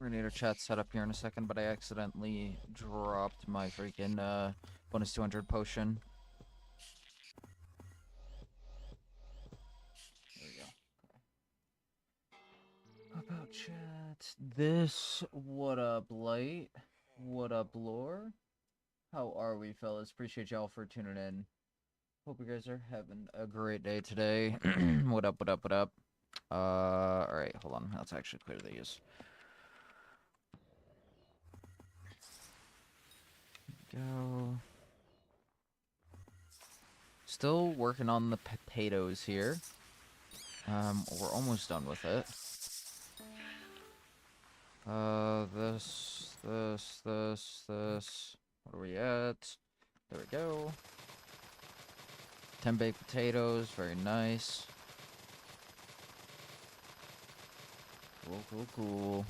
We're gonna need our chat set up here in a second, but I accidentally dropped my freaking bonus 200 potion. There we go. How about chat? This, what up, Light? What up, Lore? How are we, fellas? Appreciate y'all for tuning in. Hope you guys are having a great day today. What up, what up, what up? Alright, hold on. Let's actually clear these. Go. Still working on the potatoes here. We're almost done with it. This. What are we at? There we go. 10 baked potatoes, very nice. Cool.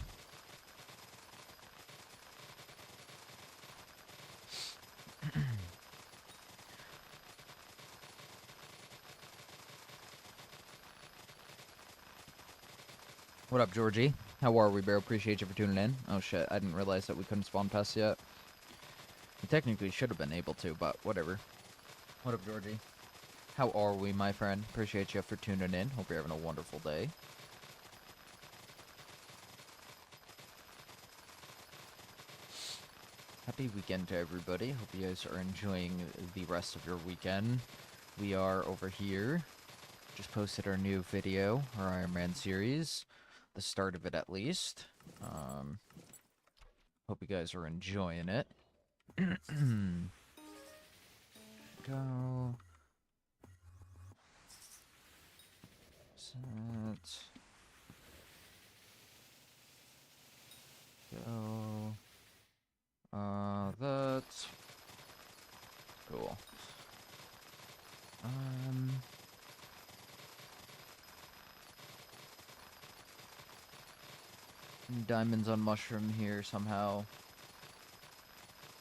What up, Georgie? How are we, bro? Appreciate you for tuning in. Oh shit, I didn't realize that we couldn't spawn pests yet. We technically should have been able to, but whatever. What up, Georgie? How are we, my friend? Appreciate you for tuning in. Hope you're having a wonderful day. Happy weekend to everybody. Hope you guys are enjoying the rest of your weekend. We are over here. Just posted our new video, our Iron Man series. The start of it, at least. Hope you guys are enjoying it. Go. Set. Go. That's cool. Diamonds on mushroom here somehow.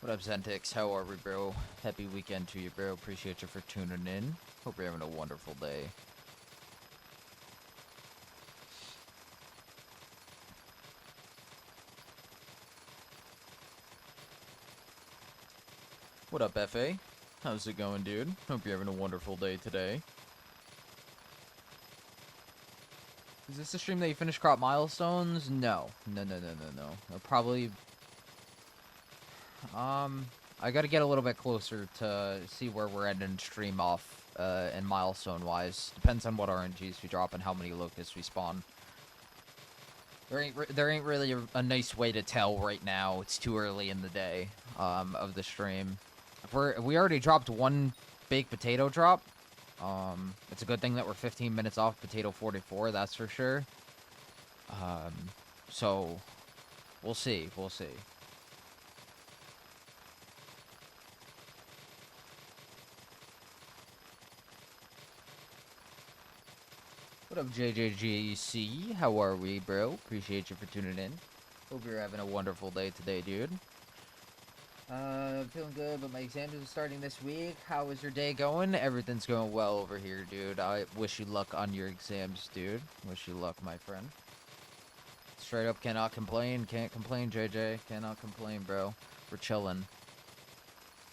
What up, Zentix? How are we, bro? Happy weekend to you, bro. Appreciate you for tuning in. Hope you're having a wonderful day. What up, FA? How's it going, dude? Hope you're having a wonderful day today. Is this the stream that you finished crop milestones? No. No. I'll probably... I gotta get a little bit closer to see where we're ending stream off, in milestone-wise. Depends on what RNGs we drop and how many locusts we spawn. There ain't really a nice way to tell right now. It's too early in the day, of the stream. We already dropped one baked potato drop. It's a good thing that we're 15 minutes off potato 44, that's for sure. So, we'll see. What up, JJGC? How are we, bro? Appreciate you for tuning in. Hope you're having a wonderful day today, dude. Feeling good, but my exams are starting this week. How is your day going? Everything's going well over here, dude. I wish you luck on your exams, dude. Wish you luck, my friend. Straight up cannot complain. Can't complain, JJ. Cannot complain, bro. We're chilling.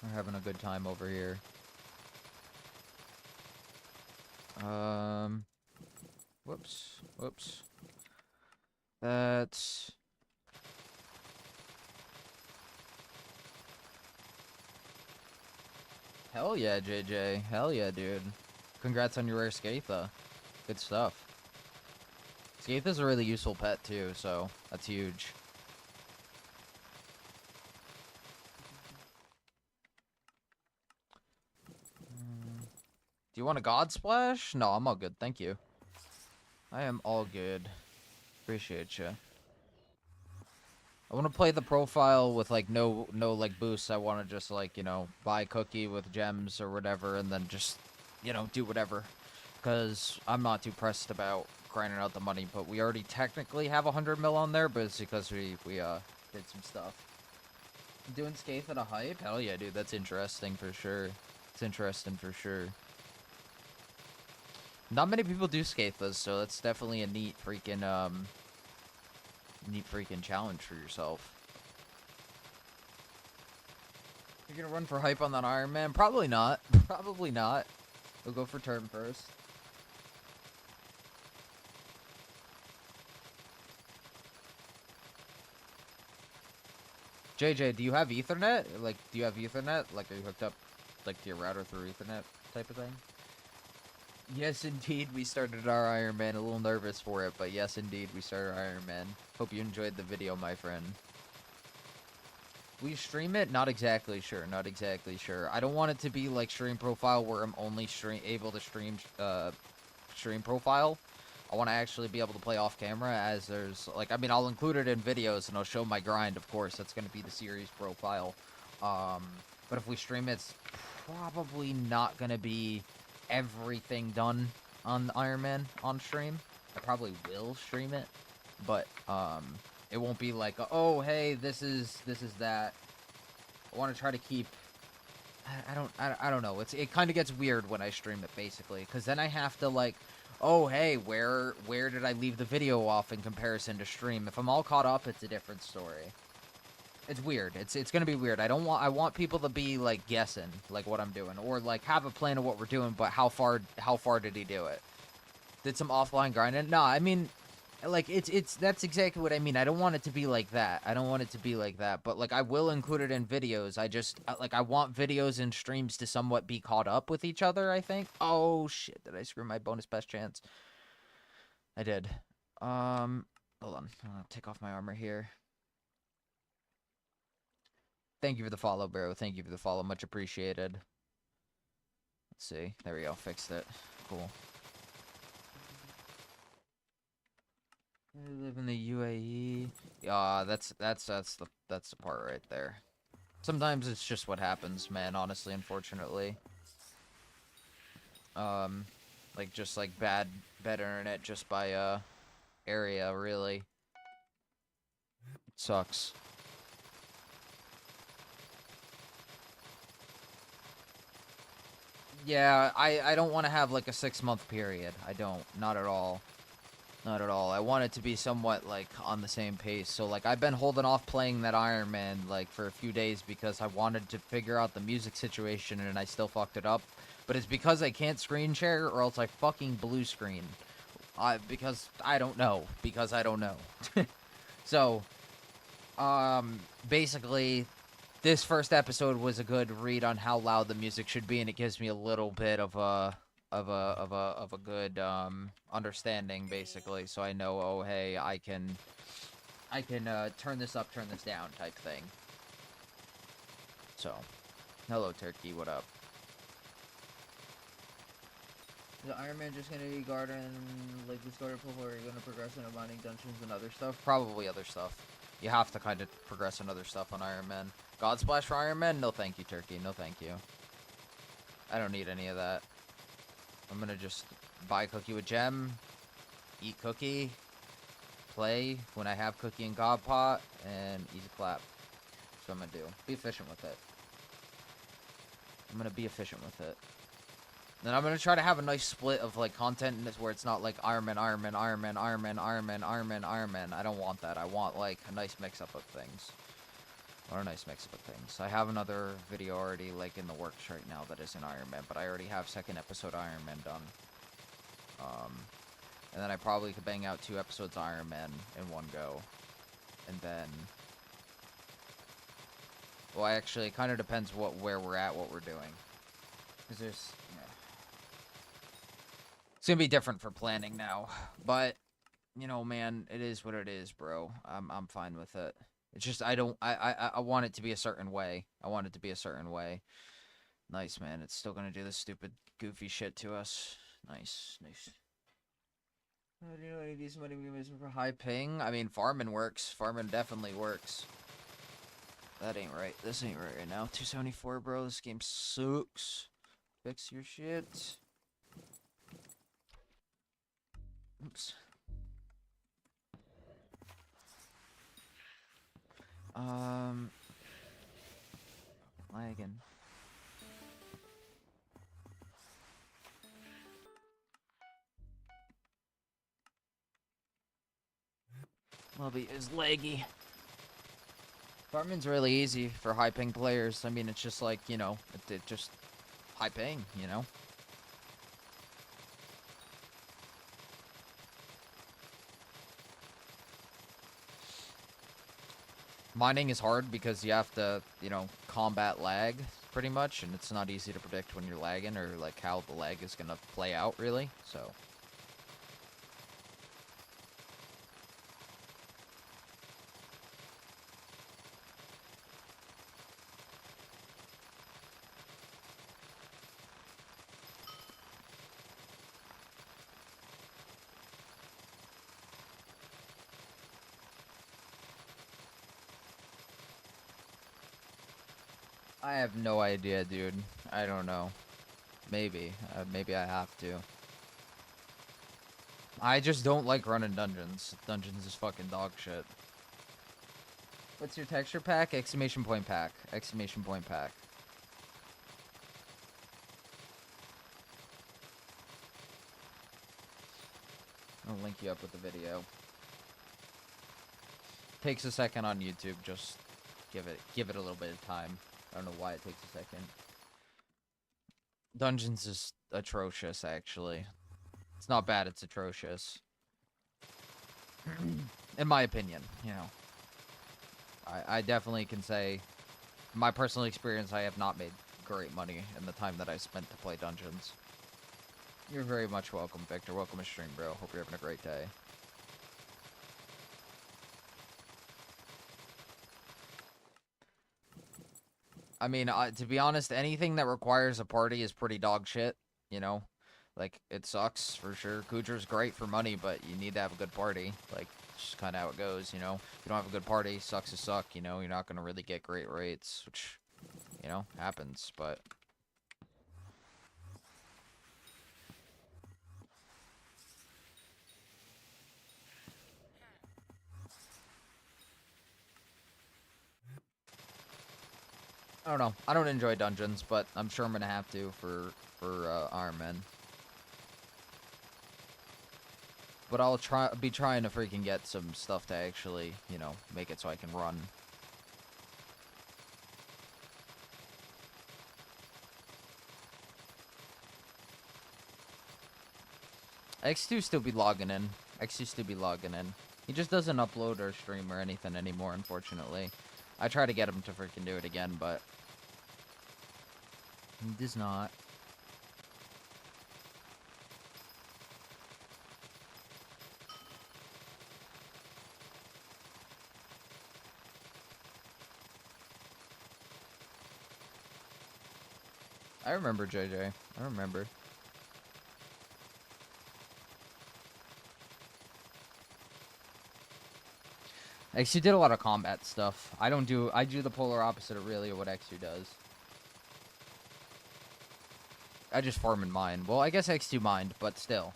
We're having a good time over here. Whoops. That's... Hell yeah, JJ. Hell yeah, dude. Congrats on your rare Skatha. Good stuff. Skatha's a really useful pet, too, so that's huge. Do you want a God Splash? No, I'm all good, thank you. I am all good. Appreciate you. I want to play the profile with, like, no like, boosts. I want to just, like, you know, buy a cookie with gems or whatever, and then just, you know, do whatever. Because I'm not too pressed about grinding out the money, but we already technically have 100 mil on there, but it's because we did some stuff. Doing Scathe at a hype? Hell yeah, dude, that's interesting for sure. It's interesting for sure. Not many people do Scathas, so that's definitely a neat freaking, neat freaking challenge for yourself. You're gonna run for hype on that Iron Man? Probably not. Probably not. We'll go for turn first. JJ, do you have Ethernet? Like, do you have Ethernet? Like, are you hooked up, like, to your router through Ethernet type of thing? Yes, indeed, we started our Iron Man. A little nervous for it, but yes, indeed, we started Iron Man. Hope you enjoyed the video, my friend. We stream it? Not exactly sure. Not exactly sure. I don't want it to be like stream profile where I'm only able to stream stream profile. I want to actually be able to play off camera, as there's like, I mean, I'll include it in videos and I'll show my grind, of course. That's going to be the series profile. But if we stream it, it's probably not going to be everything done on Iron Man on stream. I probably will stream it, but it won't be like, oh hey, this is that. I want to try to keep. I don't know. It kind of gets weird when I stream it, basically, because then I have to like, oh hey, where did I leave the video off in comparison to stream? If I'm all caught up, it's a different story. It's weird. It's gonna be weird. I want people to be like guessing like what I'm doing, or like have a plan of what we're doing, but how far did he do it? Did some offline grinding? No, I mean, like that's exactly what I mean. I don't want it to be like that. I don't want it to be like that. But like I will include it in videos. I just like I want videos and streams to somewhat be caught up with each other, I think. Oh shit, did I screw my bonus best chance? I did. Hold on. I'll take off my armor here. Thank you for the follow, bro. Thank you for the follow. Much appreciated. Let's see. There we go. Fixed it. Cool. I live in the UAE. That's the part right there. Sometimes it's just what happens, man, honestly, unfortunately. Like just like bad internet just by area, really. It sucks. Yeah, I don't want to have like a 6-month period. I don't. Not at all. Not at all. I want it to be somewhat, like, on the same pace. So, like, I've been holding off playing that Iron Man, like, for a few days because I wanted to figure out the music situation and I still fucked it up. But it's because I can't screen share or else I fucking blue screen. Because I don't know. Because I don't know. So, basically, this first episode was a good read on how loud the music should be, and it gives me a little bit of a good understanding, basically, so I know, oh hey, I can turn this up, turn this down type thing. So, hello Turkey, what up? Is Iron Man just gonna be garden like this garden pool, or are you gonna progress into mining dungeons and other stuff? Probably other stuff. You have to kind of progress in other stuff on Iron Man. God Splash for Iron Man? No thank you, Turkey. No thank you. I don't need any of that. I'm gonna just buy Cookie with Gem, eat Cookie, play when I have Cookie and God Pot, and easy clap. That's what I'm gonna do. Be efficient with it. I'm gonna be efficient with it. Then I'm gonna try to have a nice split of like content in this where it's not like Iron Man, Iron Man, Iron Man, Iron Man, Iron Man, Iron Man, Iron Man. I don't want that. I want like a nice mix-up of things. Or a nice mix-up of things. I have another video already like in the works right now that isn't Iron Man, but I already have second episode Iron Man done. And then I probably could bang out 2 episodes Iron Man in one go. And then, well, actually, it kind of depends where we're at, what we're doing. Because there's, yeah. It's gonna be different for planning now, but you know, man, it is what it is, bro. I'm fine with it. It's just I want it to be a certain way. I want it to be a certain way. Nice, man. It's still gonna do this stupid, goofy shit to us. Nice, nice. Do you know any decent money we can for high ping? I mean, farming works. Farming definitely works. That ain't right. This ain't right now. 274, bro. This game sucks. Fix your shit. Oops. Lagging. Lobby is laggy. Farming's really easy for high ping players. I mean, it's just like, you know, it just high ping, you know? Mining is hard because you have to, you know, combat lag pretty much, and it's not easy to predict when you're lagging or like how the lag is gonna play out really, so. I have no idea, dude. I don't know. Maybe. Maybe I have to. I just don't like running dungeons. Dungeons is fucking dog shit. What's your texture pack? Exclamation point pack. Exclamation point pack. I'll link you up with the video. Takes a second on YouTube, just give it a little bit of time. I don't know why it takes a second. Dungeons is atrocious, actually. It's not bad, it's atrocious. In my opinion, you know. I definitely can say, in my personal experience, I have not made great money in the time that I spent to play dungeons. You're very much welcome, Victor. Welcome to stream, bro. Hope you're having a great day. I mean, to be honest, anything that requires a party is pretty dog shit, you know? Like, it sucks, for sure. Kudra's great for money, but you need to have a good party. Like, it's just kind of how it goes, you know? If you don't have a good party, sucks to suck, you know? You're not going to really get great rates, which, you know, happens, but... I don't know. I don't enjoy dungeons, but I'm sure I'm going to have to for Iron Man. But I'll be trying to freaking get some stuff to actually, you know, make it so I can run. X2 still be logging in. X2 still be logging in. He just doesn't upload or stream or anything anymore, unfortunately. I try to get him to freaking do it again, but... he does not. I remember, JJ. I remember. XU did a lot of combat stuff. I do the polar opposite of really what XU does. I just farm and mine. Well, I guess X2 mined, but still.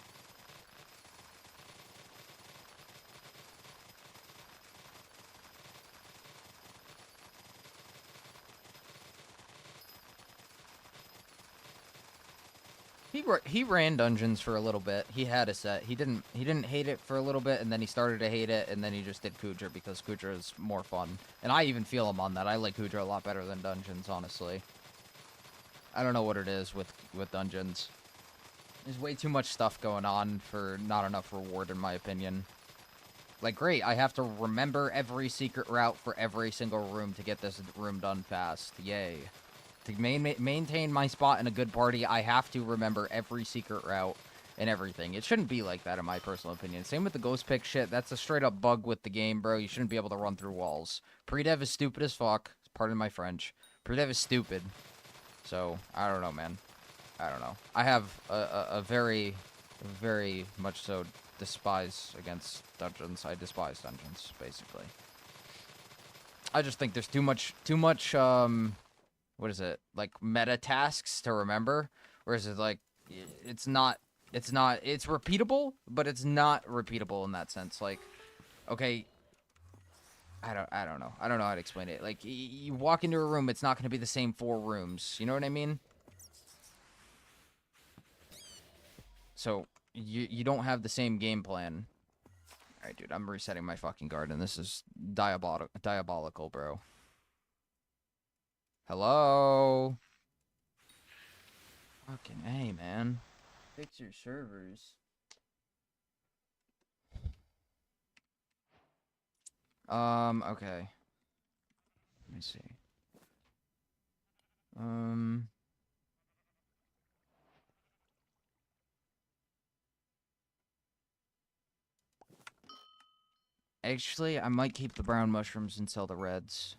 He ran dungeons for a little bit. He had a set. He didn't hate it for a little bit, and then he started to hate it, and then he just did Kudra because Kudra is more fun. And I even feel him on that. I like Kudra a lot better than dungeons, honestly. I don't know what it is with dungeons. There's way too much stuff going on for not enough reward, in my opinion. Like, great, I have to remember every secret route for every single room to get this room done fast. Yay. To maintain my spot in a good party, I have to remember every secret route and everything. It shouldn't be like that, in my personal opinion. Same with the ghost pick shit. That's a straight-up bug with the game, bro. You shouldn't be able to run through walls. Pre-dev is stupid as fuck. Pardon my French. Pre-dev is stupid. So, I don't know, man. I don't know. I have a very, very much so despise against dungeons. I despise dungeons, basically. I just think there's too much, what is it? Like, meta tasks to remember? Whereas it's like, it's repeatable, but it's not repeatable in that sense. Like, okay, I don't know. I don't know how to explain it. Like, you walk into a room, it's not going to be the same 4 rooms. You know what I mean? So, you don't have the same game plan. Alright, dude, I'm resetting my fucking garden. This is diabolical, bro. Hello? Fucking A, man. Fix your servers. Okay. Let me see. Actually, I might keep the brown mushrooms and sell the reds.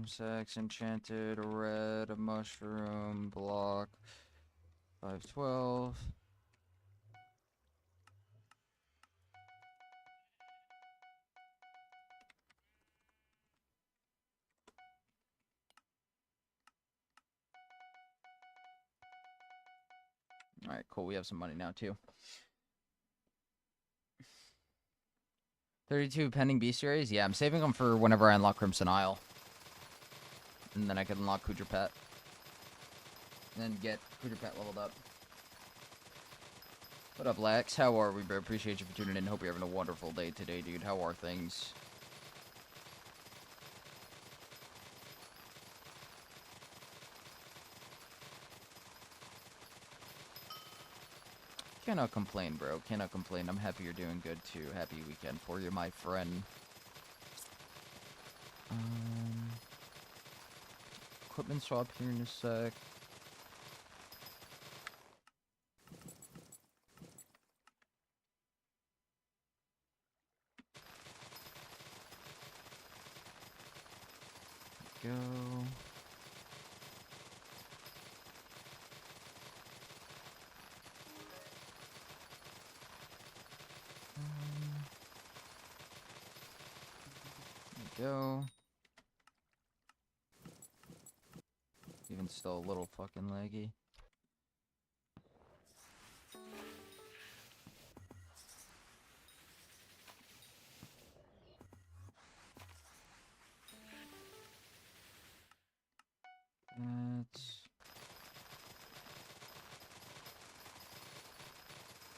Sex, enchanted, red, a mushroom, block, 512. Alright, cool. We have some money now, too. 32 pending bestiaries? Yeah, I'm saving them for whenever I unlock Crimson Isle. And then I can unlock Kuja Pet. And then get Kuja Pet leveled up. What up, Lex? How are we, bro? Appreciate you for tuning in. Hope you're having a wonderful day today, dude. How are things? Cannot complain, bro. Cannot complain. I'm happy you're doing good, too. Happy weekend for you, my friend. Equipment swap here in a sec. Go. Go. Even still a little fucking laggy. That's...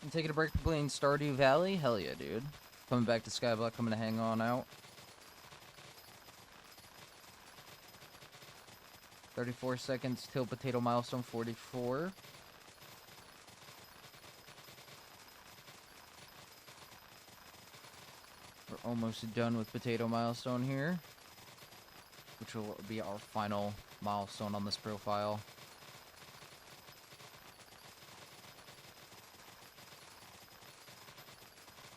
I'm taking a break from playing Stardew Valley? Hell yeah, dude. Coming back to Skyblock, coming to hang on out. 34 seconds till potato milestone 44. We're almost done with potato milestone here, which will be our final milestone on this profile.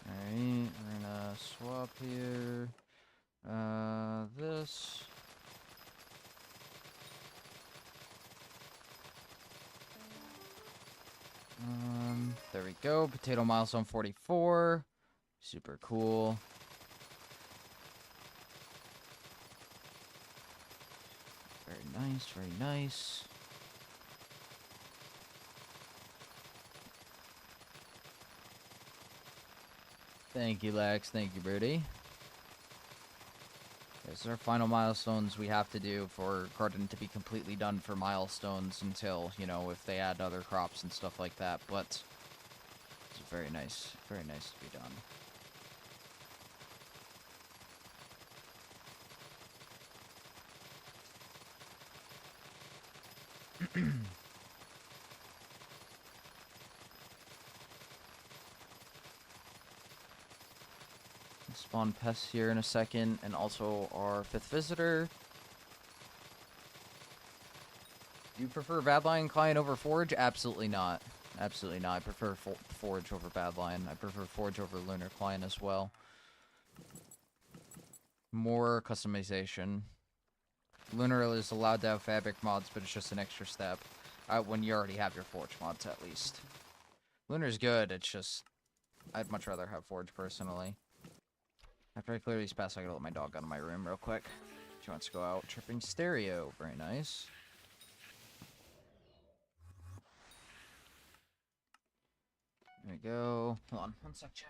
Alright, we're gonna swap here. This. There we go. Potato milestone 44. Super cool. Very nice, very nice. Thank you, Lex. Thank you, Birdie. These are final milestones we have to do for garden to be completely done for milestones until, you know, if they add other crops and stuff like that, but it's very nice to be done. Spawn pests here in a second, and also our 5th visitor. Do you prefer Badlion Client over Forge? Absolutely not. Absolutely not. I prefer Forge over Badlion. I prefer Forge over Lunar Client as well. More customization. Lunar is allowed to have fabric mods, but it's just an extra step. When you already have your Forge mods, at least. Lunar's good, it's just... I'd much rather have Forge, personally. After I clear these pests, I gotta let my dog out of my room real quick. She wants to go out. Tripping stereo. Very nice. There we go. Hold on. One sec, chat.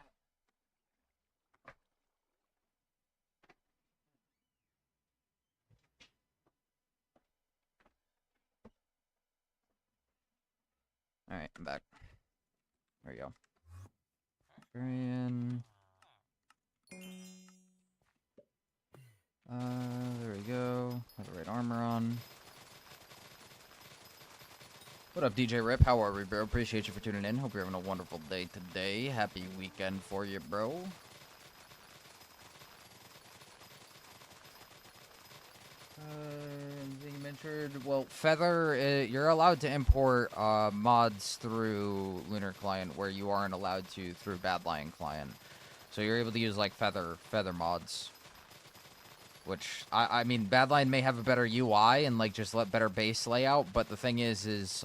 Alright, I'm back. There you go. Varian. There we go. Have the right armor on. What up, DJ Rip? How are we, bro? Appreciate you for tuning in. Hope you're having a wonderful day today. Happy weekend for you, bro. Anything you mentioned? Well, Feather, you're allowed to import mods through Lunar Client where you aren't allowed to through Badlion Client. So you're able to use, like, Feather mods. Which, I mean, Badlion may have a better UI and, like, just better base layout, but the thing is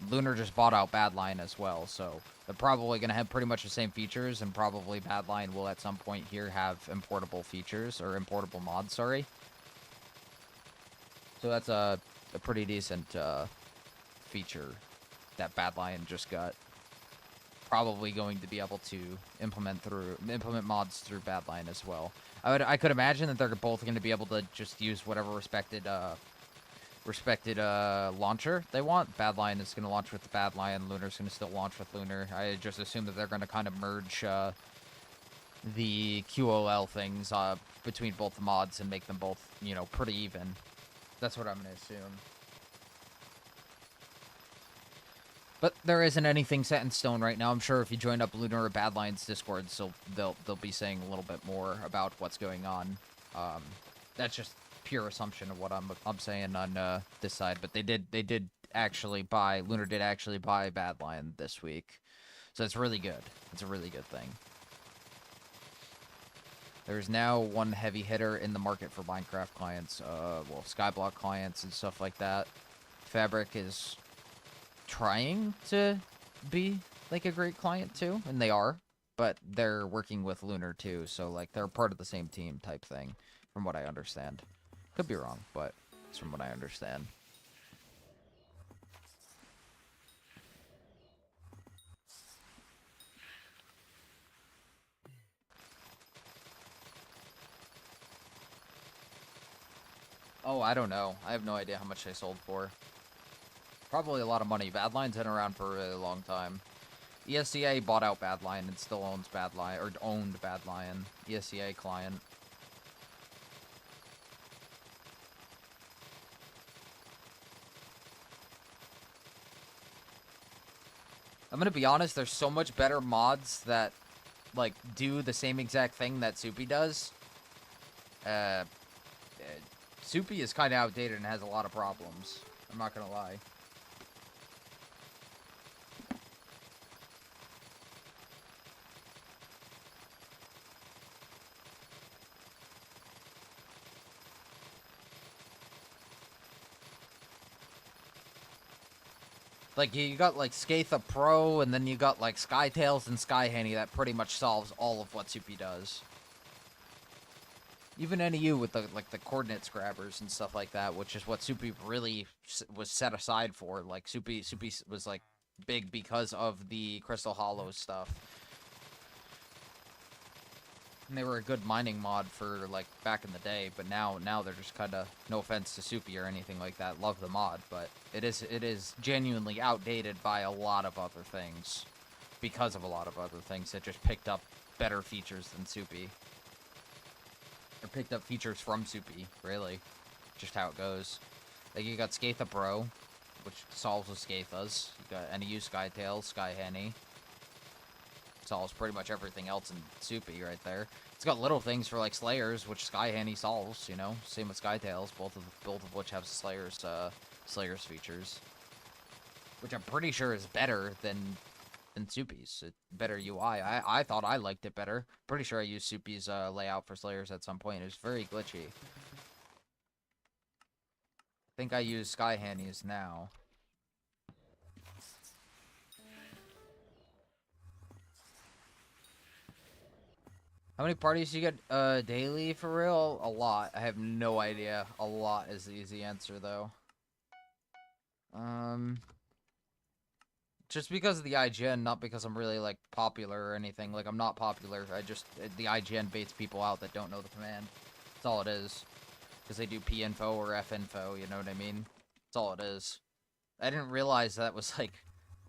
Lunar just bought out Badlion as well, so they're probably going to have pretty much the same features, and probably Badlion will at some point here have importable features, or importable mods, sorry. So that's a pretty decent feature that Badlion just got. Probably going to be able to implement mods through Badlion as well. I could imagine that they're both going to be able to just use whatever respected launcher they want. Badlion is going to launch with the Badlion. Lunar's going to still launch with Lunar. I just assume that they're going to kind of merge the QOL things between both the mods and make them both, you know, pretty even. That's what I'm going to assume. But there isn't anything set in stone right now. I'm sure if you join up Lunar or Badlion's Discord, so they'll be saying a little bit more about what's going on. That's just pure assumption of what I'm saying on this side. But Lunar did actually buy Badlion this week, so it's really good. It's a really good thing. There's now one heavy hitter in the market for Minecraft clients, well, Skyblock clients and stuff like that. Fabric is trying to be like a great client too, and they are, but they're working with Lunar too, so like they're part of the same team type thing, from what I understand. Could be wrong, but it's from what I understand. Oh, I don't know. I have no idea how much they sold for. Probably a lot of money. Badlion's been around for a really long time. ESCA bought out Badlion and still owns Badlion, or owned Badlion. ESCA client. I'm gonna be honest, there's so much better mods that, like, do the same exact thing that Soupy does. Soupy is kind of outdated and has a lot of problems. I'm not gonna lie. Like, you got, like, Skatha Pro, and then you got, like, Skytails and Skyhanny that pretty much solves all of what Soupy does. Even NEU with the, like, the coordinates grabbers and stuff like that, which is what Soupy really was set aside for. Like, Soupy was, like, big because of the Crystal Hollows stuff. And they were a good mining mod for, like, back in the day, but now they're just kind of, no offense to Soupy or anything like that, love the mod, but it is genuinely outdated by a lot of other things, because of a lot of other things that just picked up better features than Soupy. Or picked up features from Soupy, really. Just how it goes. Like, you got Skatha Pro, which solves with Skathas. You got NEU Skytail, Skyhanny. Solves pretty much everything else in Soupy right there. It's got little things for, like, Slayers, which Skyhanny solves, you know? Same with Skytails, both of which have Slayers features. Which I'm pretty sure is better than Soupy's. Better UI. I thought I liked it better. Pretty sure I used Soupy's layout for Slayers at some point. It was very glitchy. I think I use Skyhanny's now. How many parties do you get daily for real? A lot. I have no idea. A lot is the easy answer though. Just because of the IGN, not because I'm really, like, popular or anything. Like, I'm not popular. The IGN baits people out that don't know the command. That's all it is. Because they do P-info or F-info, you know what I mean? That's all it is. I didn't realize that was, like,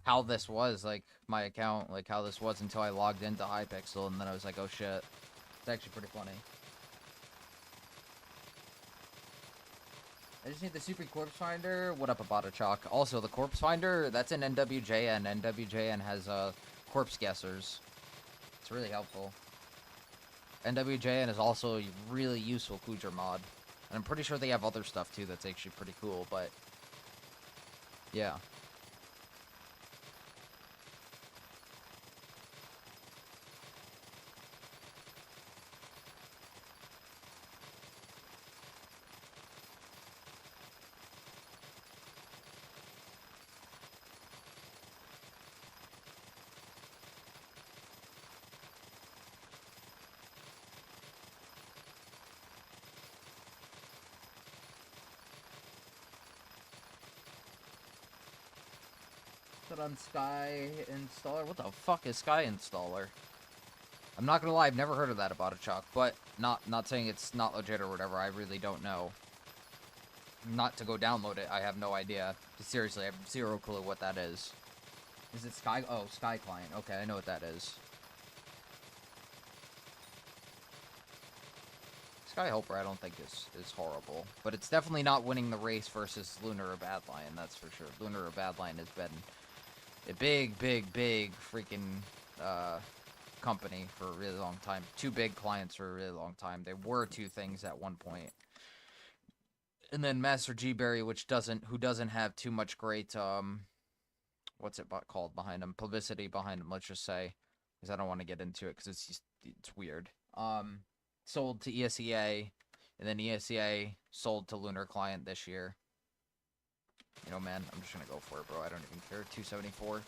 how this was, like, my account, like, how this was until I logged into HYPIXEL, and then I was like, oh shit. It's actually pretty funny. I just need the Super Corpse Finder. What up, Abata Chalk? Also, the Corpse Finder, that's in NWJN. NWJN has, corpse guessers. It's really helpful. NWJN is also a really useful Kuja mod. And I'm pretty sure they have other stuff, too, that's actually pretty cool, but... yeah. Put on Sky Installer? What the fuck is Sky Installer? I'm not gonna lie, I've never heard of that about a chalk, but not saying it's not legit or whatever, I really don't know. Not to go download it, I have no idea. Seriously, I have zero clue what that is. Is it Sky? Oh, Sky Client. Okay, I know what that is. Sky Helper I don't think is horrible, but it's definitely not winning the race versus Lunar or Badlion, that's for sure. Lunar or Badlion has been a big freaking, company for a really long time. Two big clients for a really long time. They were two things at one point. And then Master G-Berry, who doesn't have too much great, what's it called behind him? Publicity behind him, let's just say. Because I don't want to get into it, because it's weird. Sold to ESEA, and then ESEA sold to Lunar Client this year. You know, man, I'm just gonna go for it, bro. I don't even care. 274.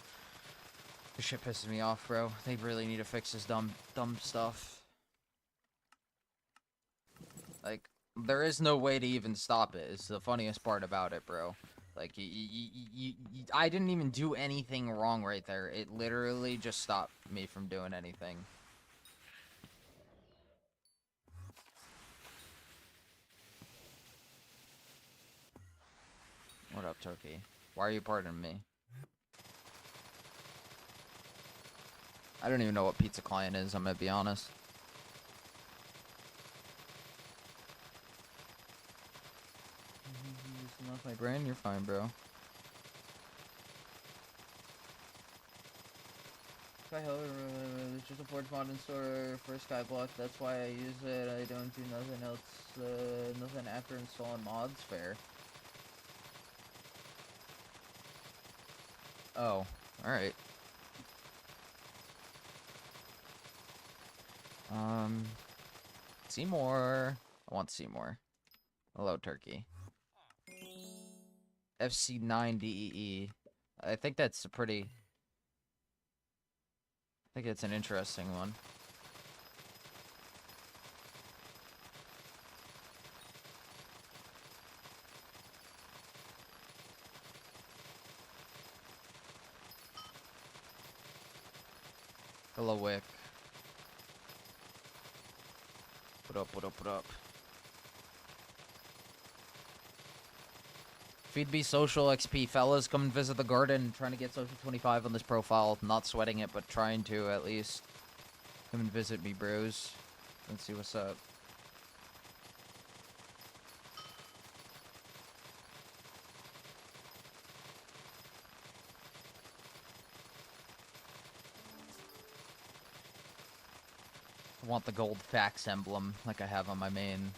This shit pisses me off, bro. They really need to fix this dumb stuff. Like, there is no way to even stop it. It's the funniest part about it, bro. Like, I didn't even do anything wrong right there. It literally just stopped me from doing anything. What up, Turkey? Why are you pardoning me? I don't even know what Pizza Client is, I'm gonna be honest. Off my brain, you're fine, bro. It's just a Forge mod installer for Skyblock. That's why I use it. I don't do nothing else, nothing after installing mods. Fair. Oh, alright. Seymour. I want Seymour. Hello, Turkey. FC9DEE. I think that's a pretty... I think it's an interesting one. Hello, Wick. What up, what up, what up? Feed me social XP, fellas. Come and visit the garden. Trying to get social 25 on this profile. Not sweating it, but trying to at least. Come and visit me, bros. Let's see what's up. I want the gold fax emblem like I have on my main.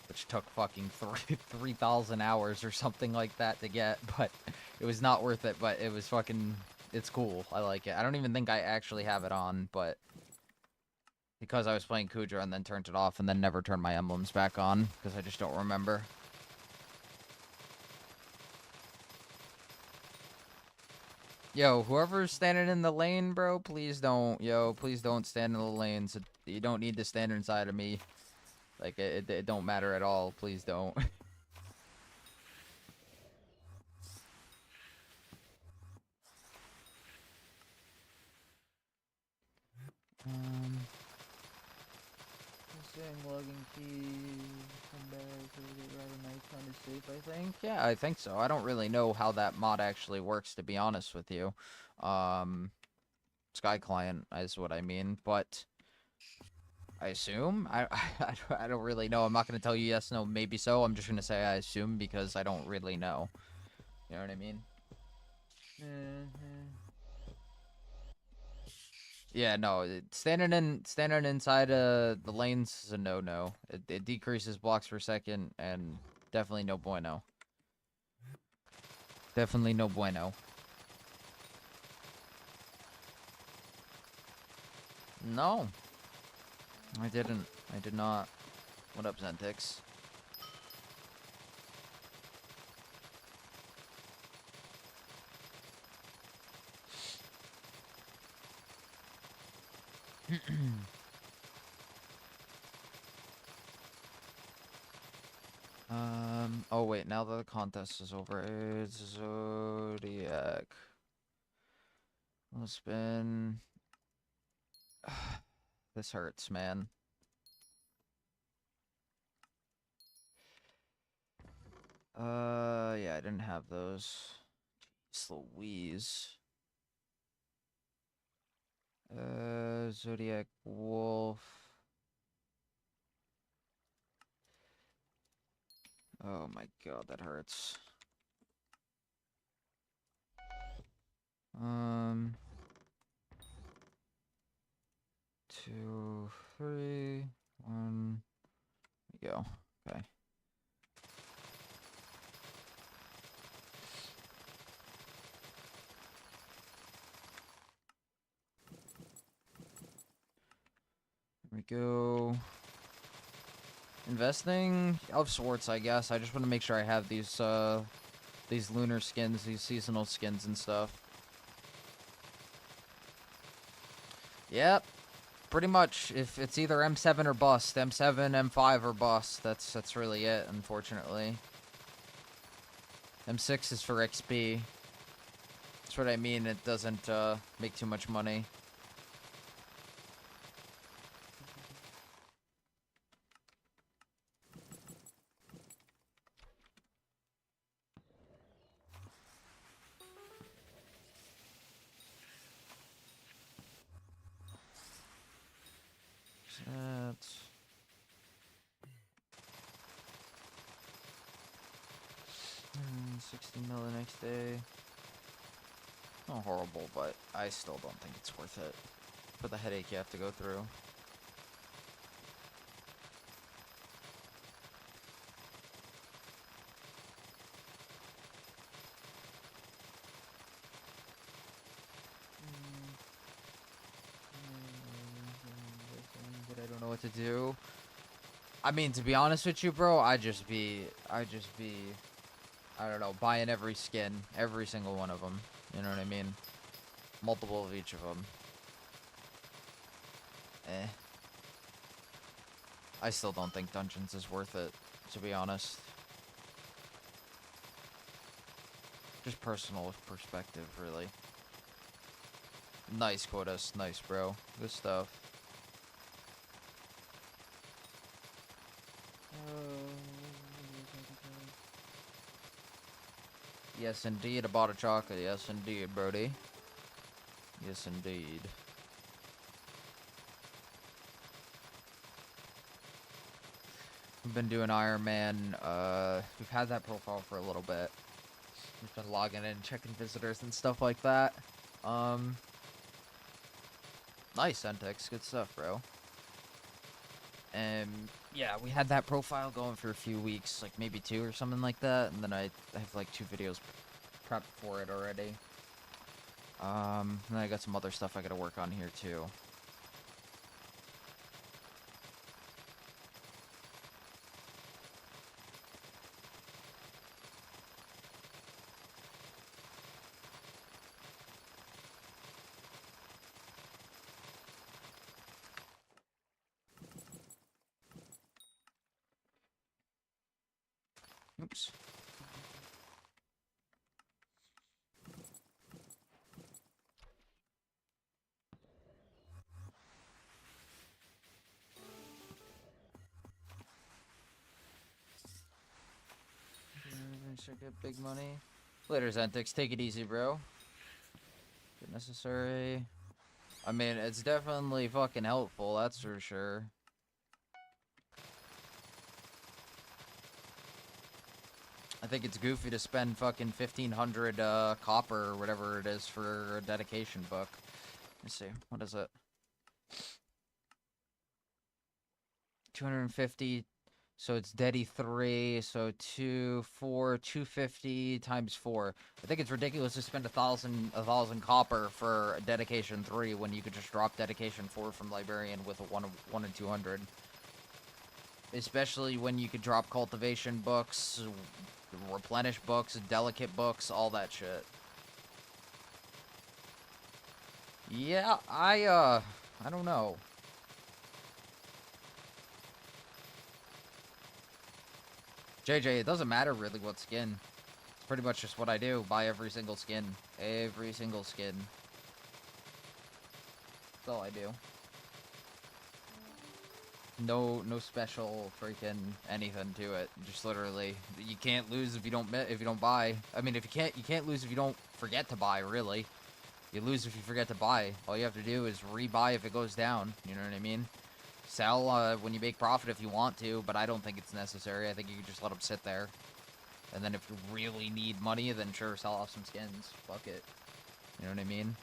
Which took fucking 3,000 hours or something like that to get, but it was not worth it, but it was fucking, it's cool. I like it. I don't even think I actually have it on, but because I was playing Kudra and then turned it off and then never turned my emblems back on, because I just don't remember. Yo, whoever's standing in the lane, bro, please don't, please don't stand in the lane. So you don't need to stand inside of me. Like, it don't matter at all. Please don't. Logging key. rather nice kind of safe, I think. Yeah, I think so. I don't really know how that mod actually works, to be honest with you. Sky Client is what I mean, but I assume? I don't really know. I'm not going to tell you yes, no, maybe so. I'm just going to say I assume because I don't really know. You know what I mean? Yeah, no, standing inside the lanes is a no-no. It decreases blocks per second, and definitely no bueno. Definitely no bueno. No, I didn't. I did not. What up, Zentix? Oh wait, now that the contest is over, it's Zodiac. Let's spin. This hurts, man. Yeah, I didn't have those. Jeez Louise. Zodiac Wolf. Oh my god, that hurts. 2, 3, 1. There we go. Okay. There we go. Investing of sorts, I guess. I just want to make sure I have these lunar skins, these seasonal skins and stuff. Yep. Pretty much. If it's either M7 or bust, M7, M5 or bust. That's really it, unfortunately. M6 is for XP. That's what I mean. It doesn't make too much money. That's 60 mil the next day. Not horrible, but I still don't think it's worth it for the headache you have to go through. But I don't know what to do. I mean, to be honest with you, bro, I just be, I don't know, buying every skin, every single one of them. You know what I mean? Multiple of each of them. I still don't think Dungeons is worth it, to be honest. Just personal perspective, really. Nice, Quotas. Nice, bro. Good stuff. Yes, indeed. I bought a chocolate. Yes, indeed, Brody. Yes, indeed. We've been doing Iron Man. We've had that profile for a little bit. We've been logging in, checking visitors and stuff like that. Nice, Entex. Good stuff, bro. And yeah, we had that profile going for a few weeks, like maybe 2 or something like that. And then I have like 2 videos prepped for it already. And then I got some other stuff I gotta work on here too. Oops. should get big money. Later, Zentix. Take it easy, bro. If necessary. I mean, it's definitely fucking helpful, that's for sure. I think it's goofy to spend fucking 1,500 copper or whatever it is for a dedication book. Let's see, what is it? 250. So it's Dedi 3, so 250 times 4. I think it's ridiculous to spend a thousand copper for dedication 3 when you could just drop dedication 4 from Librarian with a 1 and 200. Especially when you could drop cultivation books, replenish books, delicate books, all that shit. Yeah, I don't know. JJ, it doesn't matter really what skin. It's pretty much just what I do. Buy every single skin. Every single skin. That's all I do. No special freaking anything to it. Just literally, you can't lose if you don't buy. I mean, you can't lose if you don't forget to buy, really. You lose if you forget to buy. All you have to do is rebuy if it goes down. You know what I mean? Sell when you make profit if you want to, but I don't think it's necessary. I think you can just let them sit there. And then if you really need money, then sure, sell off some skins. Fuck it. You know what I mean?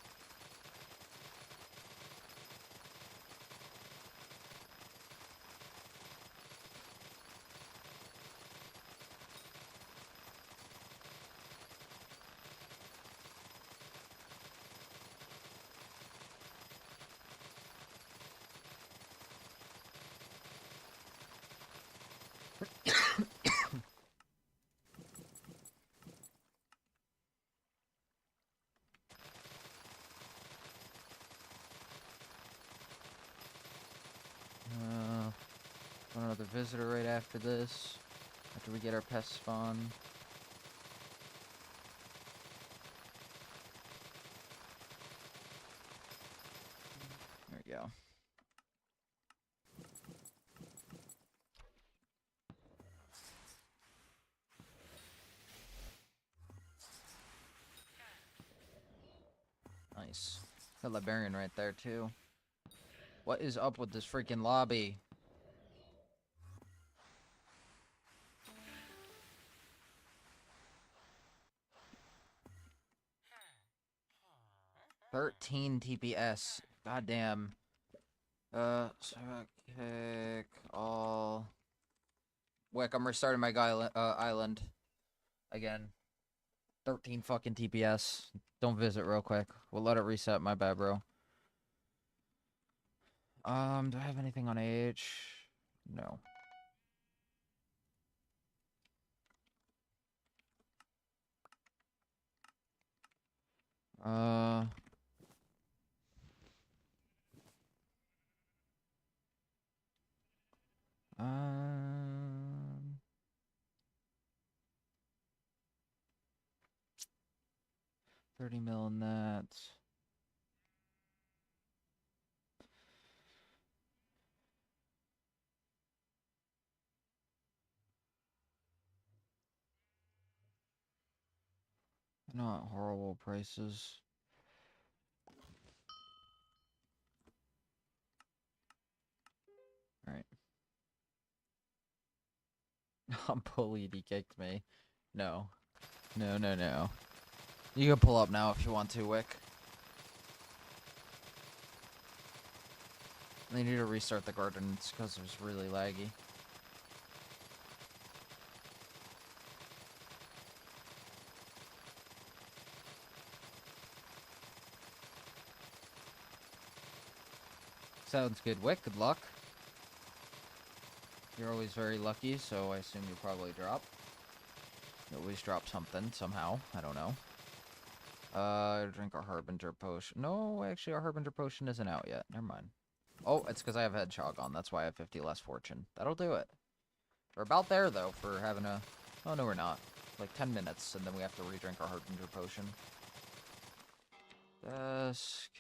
Another visitor right after this. After we get our pest spawn. There we go. Nice. Got Librarian right there, too. What is up with this freaking lobby? $13 TPS. Goddamn. So kick all. Wick, I'm restarting my island. Again. 13 fucking TPS. Don't visit real quick. We'll let it reset. My bad, bro. Do I have anything on AH? No. Uh... 30 mil in that. Not horrible prices. Alright. I'm bullied, he kicked me. No. No. You can pull up now if you want to, Wick. They need to restart the garden, it's because it was really laggy. Sounds good, Wick. Good luck. You're always very lucky, so I assume you probably drop. You always drop something, somehow. I don't know. Drink our Harbinger potion. No, actually, our Harbinger potion isn't out yet. Never mind. Oh, it's because I have Hedgehog on. That's why I have 50 less fortune. That'll do it. We're about there, though, for having a... Oh, no, we're not. Like 10 minutes, and then we have to re-drink our Harbinger potion. Desk...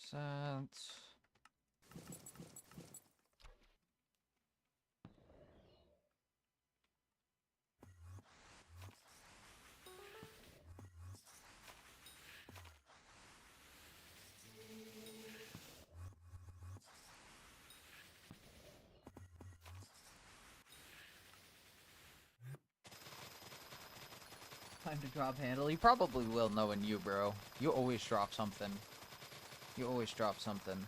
Time to drop handle. He probably will, knowing you, bro. You always drop something. You always drop something.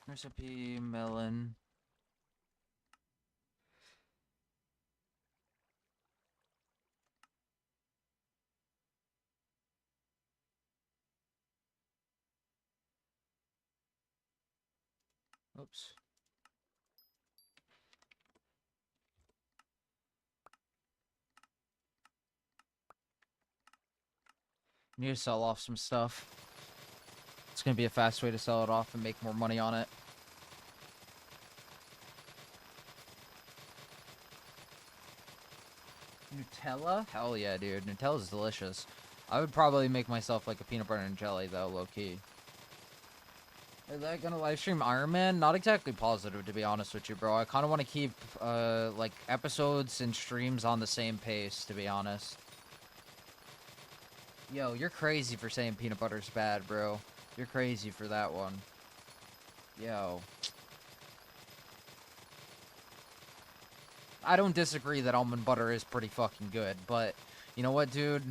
Recipe, melon. Oops. Need to sell off some stuff. It's gonna be a fast way to sell it off and make more money on it. Nutella? Hell yeah, dude. Nutella's delicious. I would probably make myself like a peanut butter and jelly, though, low-key. Are they gonna live stream Iron Man? Not exactly positive, to be honest with you, bro. I kind of want to keep, like, episodes and streams on the same pace, to be honest. Yo, you're crazy for saying peanut butter's bad, bro. You're crazy for that one. Yo. I don't disagree that almond butter is pretty fucking good, but you know what, dude?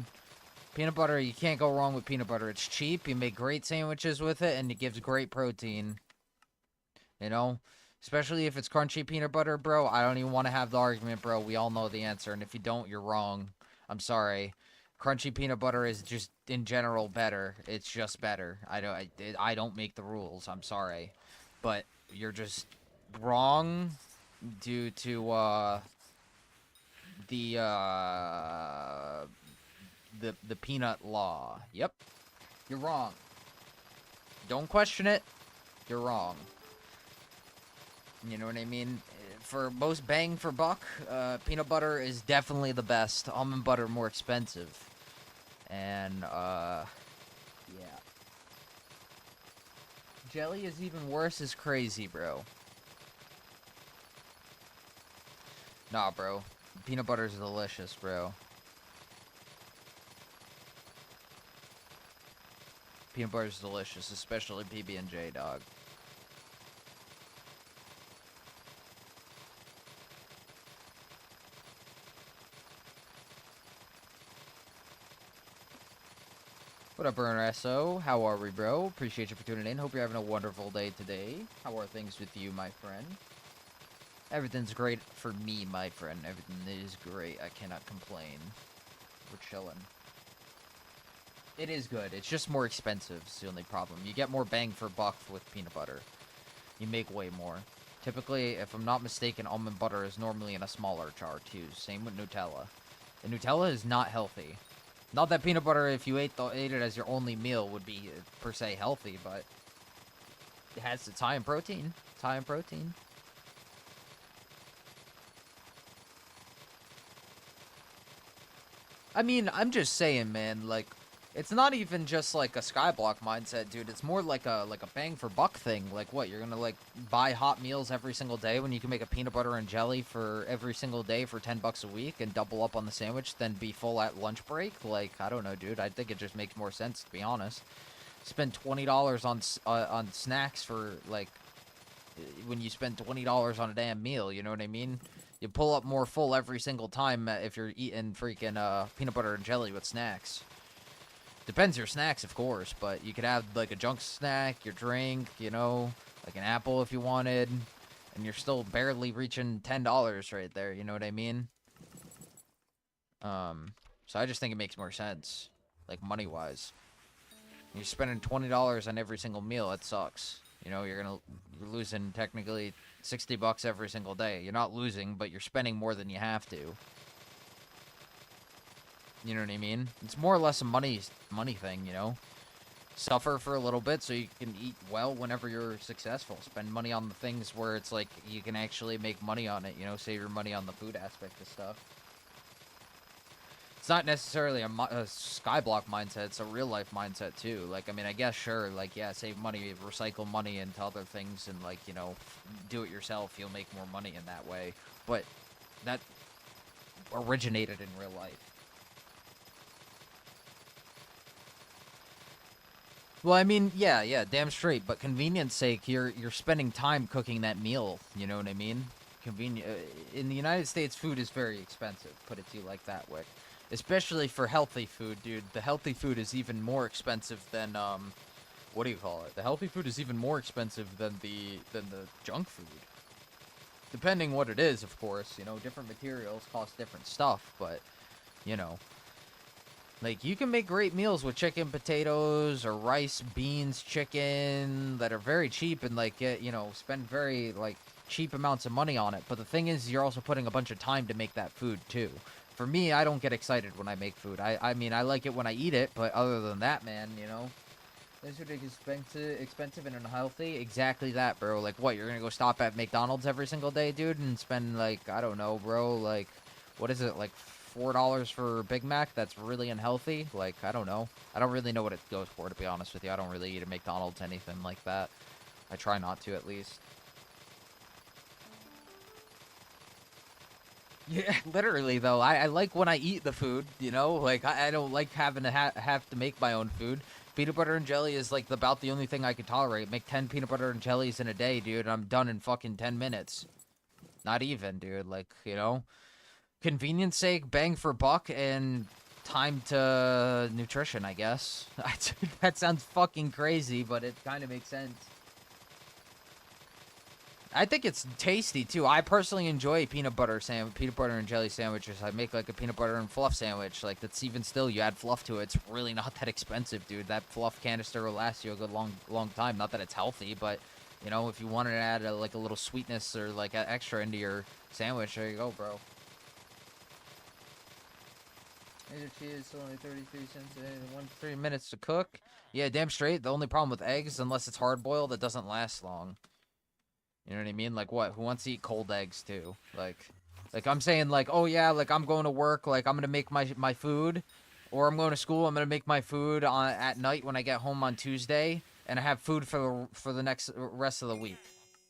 Peanut butter, you can't go wrong with peanut butter. It's cheap, you make great sandwiches with it, and it gives great protein. You know? Especially if it's crunchy peanut butter, bro. I don't even want to have the argument, bro. We all know the answer, and if you don't, you're wrong. I'm sorry. Crunchy peanut butter is just, in general, better. It's just better. I don't make the rules. I'm sorry. But you're just wrong due to, the peanut law. Yep. You're wrong. Don't question it. You're wrong. You know what I mean? For most bang for buck, peanut butter is definitely the best. Almond butter more expensive. And, yeah. Jelly is even worse is crazy, bro. Nah, bro. Peanut butter is delicious, bro. Peanut butter is delicious, especially PB&J, dog. What up, Burner SO? How are we, bro? Appreciate you for tuning in. Hope you're having a wonderful day today. How are things with you, my friend? Everything's great for me, my friend. Everything is great. I cannot complain. We're chilling. It is good. It's just more expensive. It's the only problem. You get more bang for buck with peanut butter. You make way more. Typically, if I'm not mistaken, almond butter is normally in a smaller jar, too. Same with Nutella. And Nutella is not healthy. Not that peanut butter, if you ate it as your only meal, would be, per se, healthy, but it has its high in protein. It's high in protein. I mean, I'm just saying, man, like, it's not even just like a Skyblock mindset, dude. It's more like a bang for buck thing. Like, what, you're gonna, like, buy hot meals every single day when you can make a peanut butter and jelly for every single day for 10 bucks a week and double up on the sandwich, then be full at lunch break? Like, I don't know, dude. I think it just makes more sense, to be honest. Spend $20 on snacks for, like, when you spend $20 on a damn meal, you know what I mean? You pull up more full every single time if you're eating freaking peanut butter and jelly with snacks. Depends your snacks, of course, but you could have like a junk snack, your drink, you know, like an apple if you wanted, and you're still barely reaching $10 right there, you know what I mean? So I just think it makes more sense, like money-wise. You're spending $20 on every single meal, it sucks. You know, you're losing technically $60 every single day. You're not losing, but you're spending more than you have to. You know what I mean? It's more or less a money thing, you know? Suffer for a little bit so you can eat well whenever you're successful. Spend money on the things where it's like you can actually make money on it, you know? Save your money on the food aspect of stuff. It's not necessarily a Skyblock mindset. It's a real life mindset too. Like, I mean, I guess sure, like, yeah, save money, recycle money into other things, and like, you know, do it yourself. You'll make more money in that way. But that originated in real life. Well, I mean, yeah, damn straight. But convenience sake, you're spending time cooking that meal. You know what I mean? Convenient. In the United States, food is very expensive. Put it to you like that, Wick. Especially for healthy food, dude. The healthy food is even more expensive than what do you call it? The healthy food is even more expensive than the junk food. Depending what it is, of course. You know, different materials cost different stuff, but you know. Like, you can make great meals with chicken, potatoes, or rice, beans, chicken, that are very cheap and, like, get, you know, spend very, like, cheap amounts of money on it. But the thing is, you're also putting a bunch of time to make that food, too. For me, I don't get excited when I make food. I mean, I like it when I eat it, but other than that, man, you know? This food is expensive and unhealthy. Exactly that, bro. Like, what, you're gonna go stop at McDonald's every single day, dude, and spend, like, I don't know, bro, like, what is it, like, $4 for a Big Mac? That's really unhealthy. Like, I don't know. I don't really know what it goes for, to be honest with you. I don't really eat at McDonald's, anything like that. I try not to, at least. Yeah, literally, though. I like when I eat the food, you know? Like, I don't like having to have to make my own food. Peanut butter and jelly is, like, about the only thing I can tolerate. Make 10 peanut butter and jellies in a day, dude. I'm done in fucking 10 minutes. Not even, dude. Like, you know? Convenience sake, bang for buck, and time to nutrition, I guess. That sounds fucking crazy, but it kind of makes sense. I think it's tasty too. I personally enjoy peanut butter and jelly sandwiches. I make like a peanut butter and fluff sandwich. Like, that's even still, you add fluff to it. It's really not that expensive, dude. That fluff canister will last you a good long time. Not that it's healthy, but you know, if you wanted to add like a little sweetness or like extra into your sandwich, there you go, bro. Eggs or cheese, only 33 cents and 3 minutes to cook. Yeah, damn straight. The only problem with eggs, unless it's hard boiled, it doesn't last long. You know what I mean? Like, what? Who wants to eat cold eggs too? Like I'm saying, like, oh yeah, like I'm going to work, like I'm gonna make my food, or I'm going to school, I'm gonna make my food on at night when I get home on Tuesday, and I have food for the next rest of the week.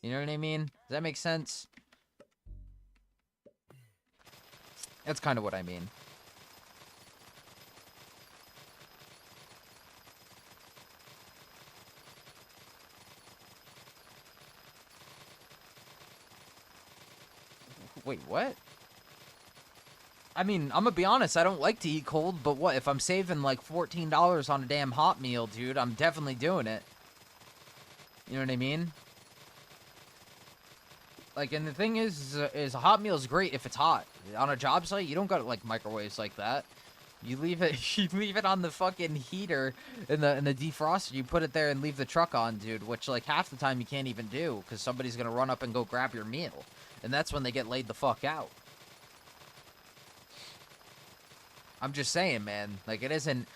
You know what I mean? Does that make sense? That's kind of what I mean. Wait, what? I mean, I'm gonna be honest, I don't like to eat cold, but what, if I'm saving like $14 on a damn hot meal, dude, I'm definitely doing it. You know what I mean? Like, and the thing is a hot meal is great if it's hot. On a job site, you don't got like microwaves like that. You leave it, you leave it on the fucking heater in the defroster. You put it there and leave the truck on, dude. Which like half the time you can't even do because somebody's gonna run up and go grab your meal, and that's when they get laid the fuck out. I'm just saying, man. Like, it isn't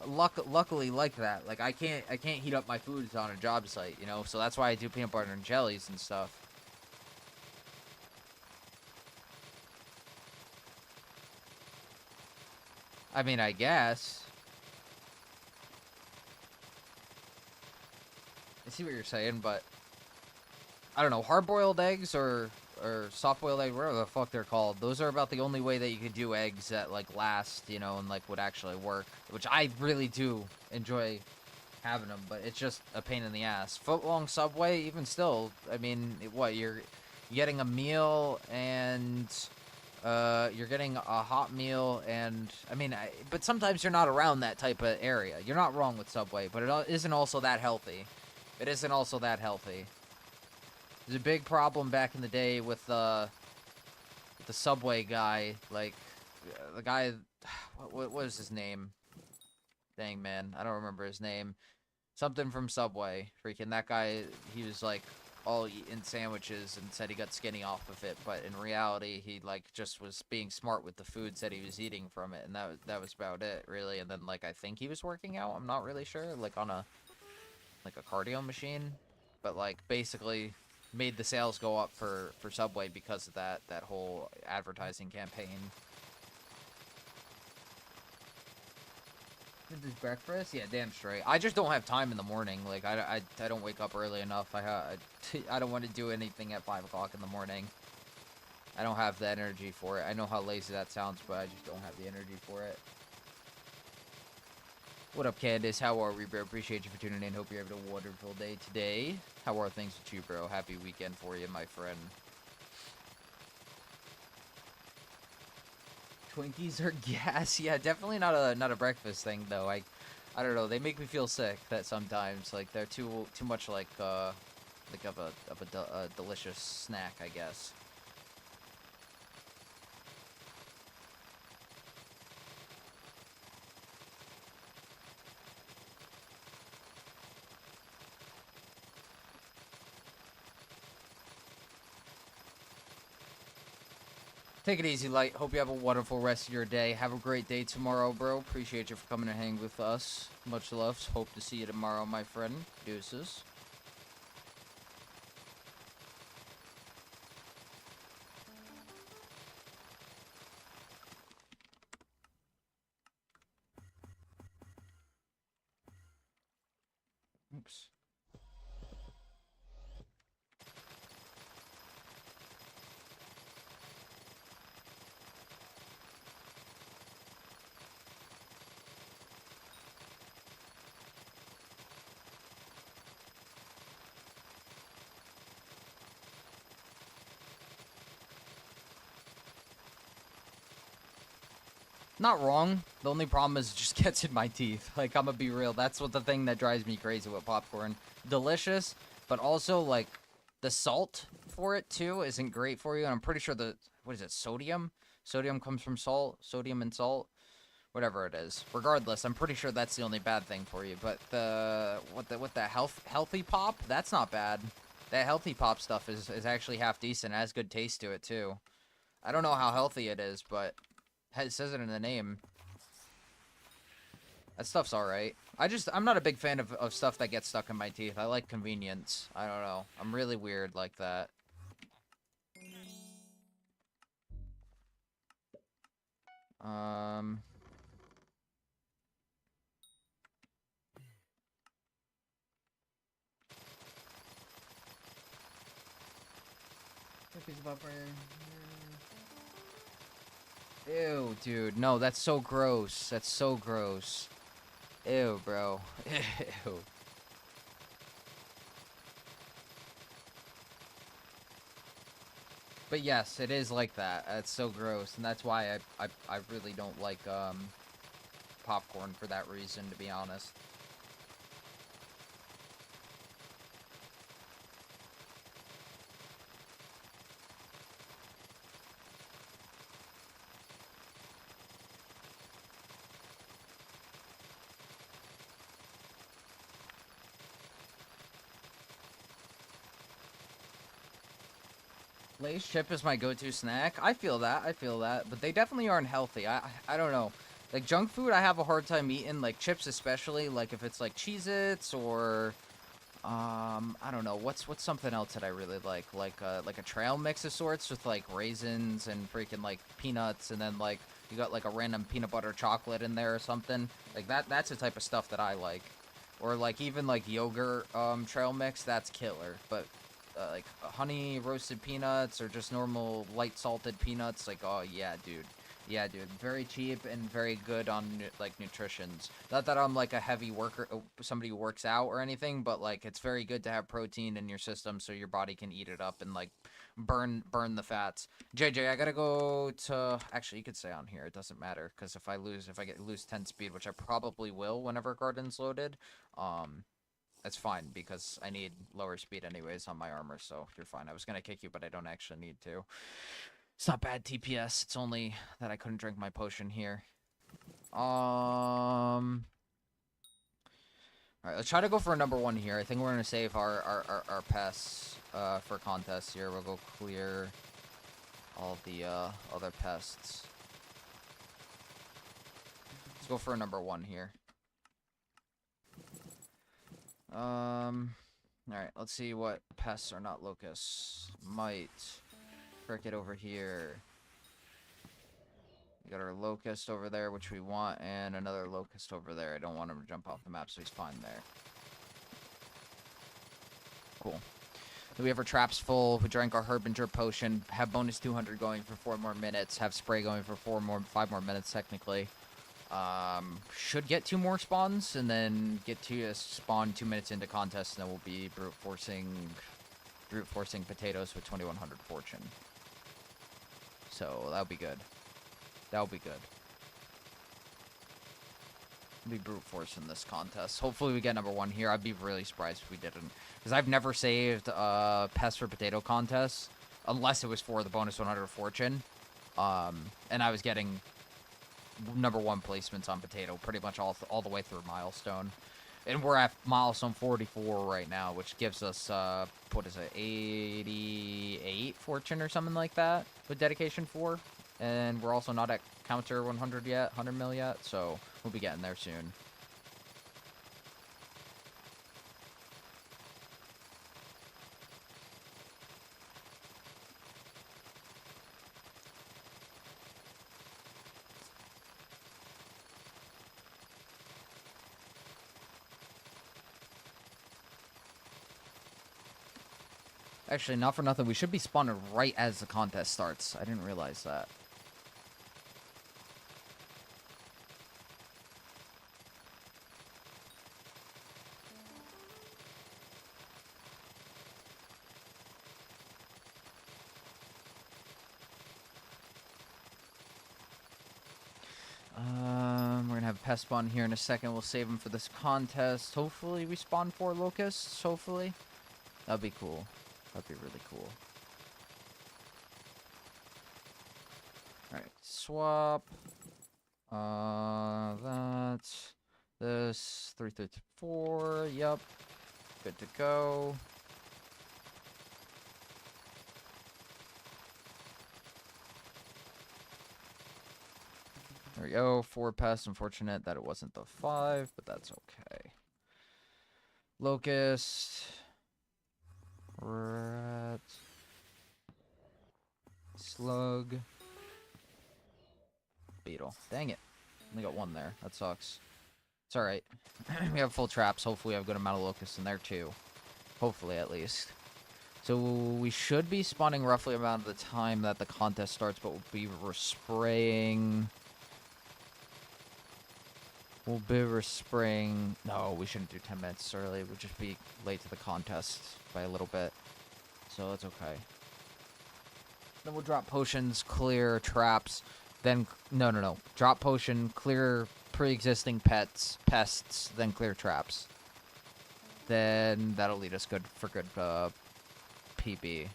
luckily like that. Like, I can't heat up my foods on a job site, you know. So that's why I do peanut butter and jellies and stuff. I mean, I guess. I see what you're saying, but I don't know. Hard-boiled eggs or soft-boiled eggs, whatever the fuck they're called. Those are about the only way that you could do eggs that like last, you know, and like would actually work. Which I really do enjoy having them, but it's just a pain in the ass. Foot-long Subway, even still. I mean, what you're getting a meal and you're getting a hot meal, and I mean, but sometimes you're not around that type of area. You're not wrong with Subway, but it isn't also that healthy. It isn't also that healthy. There's a big problem back in the day with the Subway guy, like the guy. What was his name? Dang, man, I don't remember his name. Something from Subway. Freaking that guy, he was like all eating sandwiches and said he got skinny off of it, but in reality, he like just was being smart with the foods that he was eating from it, and that was about it, really. And then like I think he was working out. I'm not really sure, like on a cardio machine, but like basically made the sales go up for Subway because of that whole advertising campaign. This breakfast? Yeah, damn straight. I just don't have time in the morning. Like, I don't wake up early enough. I don't want to do anything at 5 o'clock in the morning. I don't have the energy for it. I know how lazy that sounds, but I just don't have the energy for it. What up, Candace? How are we, bro? Appreciate you for tuning in. Hope you're having a wonderful day today. How are things with you, bro? Happy weekend for you, my friend. Twinkies are gas. Yeah, definitely not a breakfast thing though. I don't know. They make me feel sick that sometimes like they're too much like of a delicious snack, I guess. Take it easy, Light. Hope you have a wonderful rest of your day. Have a great day tomorrow, bro. Appreciate you for coming to hang with us. Much love. Hope to see you tomorrow, my friend. Deuces. Oops. Not wrong. The only problem is it just gets in my teeth. Like, I'm gonna be real. That's what the thing that drives me crazy with popcorn. Delicious, but also, like, the salt for it, too, isn't great for you. And I'm pretty sure what is it, sodium? Sodium comes from salt. Sodium and salt. Whatever it is. Regardless, I'm pretty sure that's the only bad thing for you. But what the healthy pop? That's not bad. That healthy pop stuff is actually half decent. It has good taste to it, too. I don't know how healthy it is, but it says it in the name. That stuff's alright. I'm not a big fan of stuff that gets stuck in my teeth. I like convenience. I don't know. I'm really weird like that. Um... Ew, dude. No, that's so gross. That's so gross. Ew, bro. Ew. But yes, it is like that. It's so gross, and that's why I really don't like popcorn for that reason, to be honest. Lay's chip is my go-to snack. I feel that. I feel that. But they definitely aren't healthy. I don't know. Like, junk food, I have a hard time eating. Like, chips especially. Like, if it's, like, Cheez-Its or... I don't know. What's something else that I really like? Like a trail mix of sorts with, like, raisins and freaking, like, peanuts. And then, like, you got, like, a random peanut butter chocolate in there or something. Like, that's the type of stuff that I like. Or, like, even, like, yogurt trail mix. That's killer. But like honey roasted peanuts or just normal light salted peanuts, like, oh yeah, dude. Yeah, dude. Very cheap and very good on like nutritions. Not that I'm like a heavy worker, somebody who works out or anything, but like it's very good to have protein in your system so your body can eat it up and like burn the fats. JJ, I gotta go to. Actually, you could stay on here. It doesn't matter because if I lose 10 speed, which I probably will whenever Garden's loaded, that's fine, because I need lower speed anyways on my armor, so you're fine. I was gonna kick you, but I don't actually need to. It's not bad TPS, it's only that I couldn't drink my potion here. Alright, Alright, let's try to go for a number 1 here. I think we're going to save our pests for contests here. We'll go clear all of the other pests. Let's go for a number 1 here. Alright, let's see what pests are not locusts. Might. Cricket over here. We got our locust over there, which we want, and another locust over there. I don't want him to jump off the map, so he's fine there. Cool. So we have our traps full. We drank our Harbinger potion. Have bonus 200 going for 4 more minutes. Have spray going for 5 more minutes, technically. Should get 2 more spawns, and then get to a spawn 2 minutes into contest, and then we'll be brute forcing potatoes with 2100 fortune. So that'll be good. That'll be good. We'll be brute forcing this contest. Hopefully we get number 1 here. I'd be really surprised if we didn't, because I've never saved pest for potato contests unless it was for the bonus 100 fortune. And I was getting number 1 placements on potato pretty much all the way through milestone, and we're at milestone 44 right now, which gives us what is it, 88 fortune or something like that with dedication 4, and we're also not at counter 100 yet, 100 mil yet, so we'll be getting there soon. Actually, not for nothing, we should be spawning right as the contest starts. I didn't realize that. We're gonna have a pest spawn here in a second. We'll save them for this contest. Hopefully we spawn 4 locusts, hopefully. That'd be cool. That'd be really cool. Alright, swap. That's this 334. Yep. Good to go. There we go. 4 pests. Unfortunate that it wasn't the 5, but that's okay. Locust. Rat. Slug. Beetle. Dang it. Only got 1 there. That sucks. It's alright. We have full traps. Hopefully we have a good amount of locusts in there too. Hopefully, at least. So we should be spawning roughly around the time that the contest starts, but we'll be respraying. We'll be respraying. No, we shouldn't do 10 minutes early. We'll just be late to the contest by a little bit. So it's okay. Then we'll drop potions, clear traps. Then, no. Drop potion, clear pre-existing pests, then clear traps. Then that'll lead us for good PB.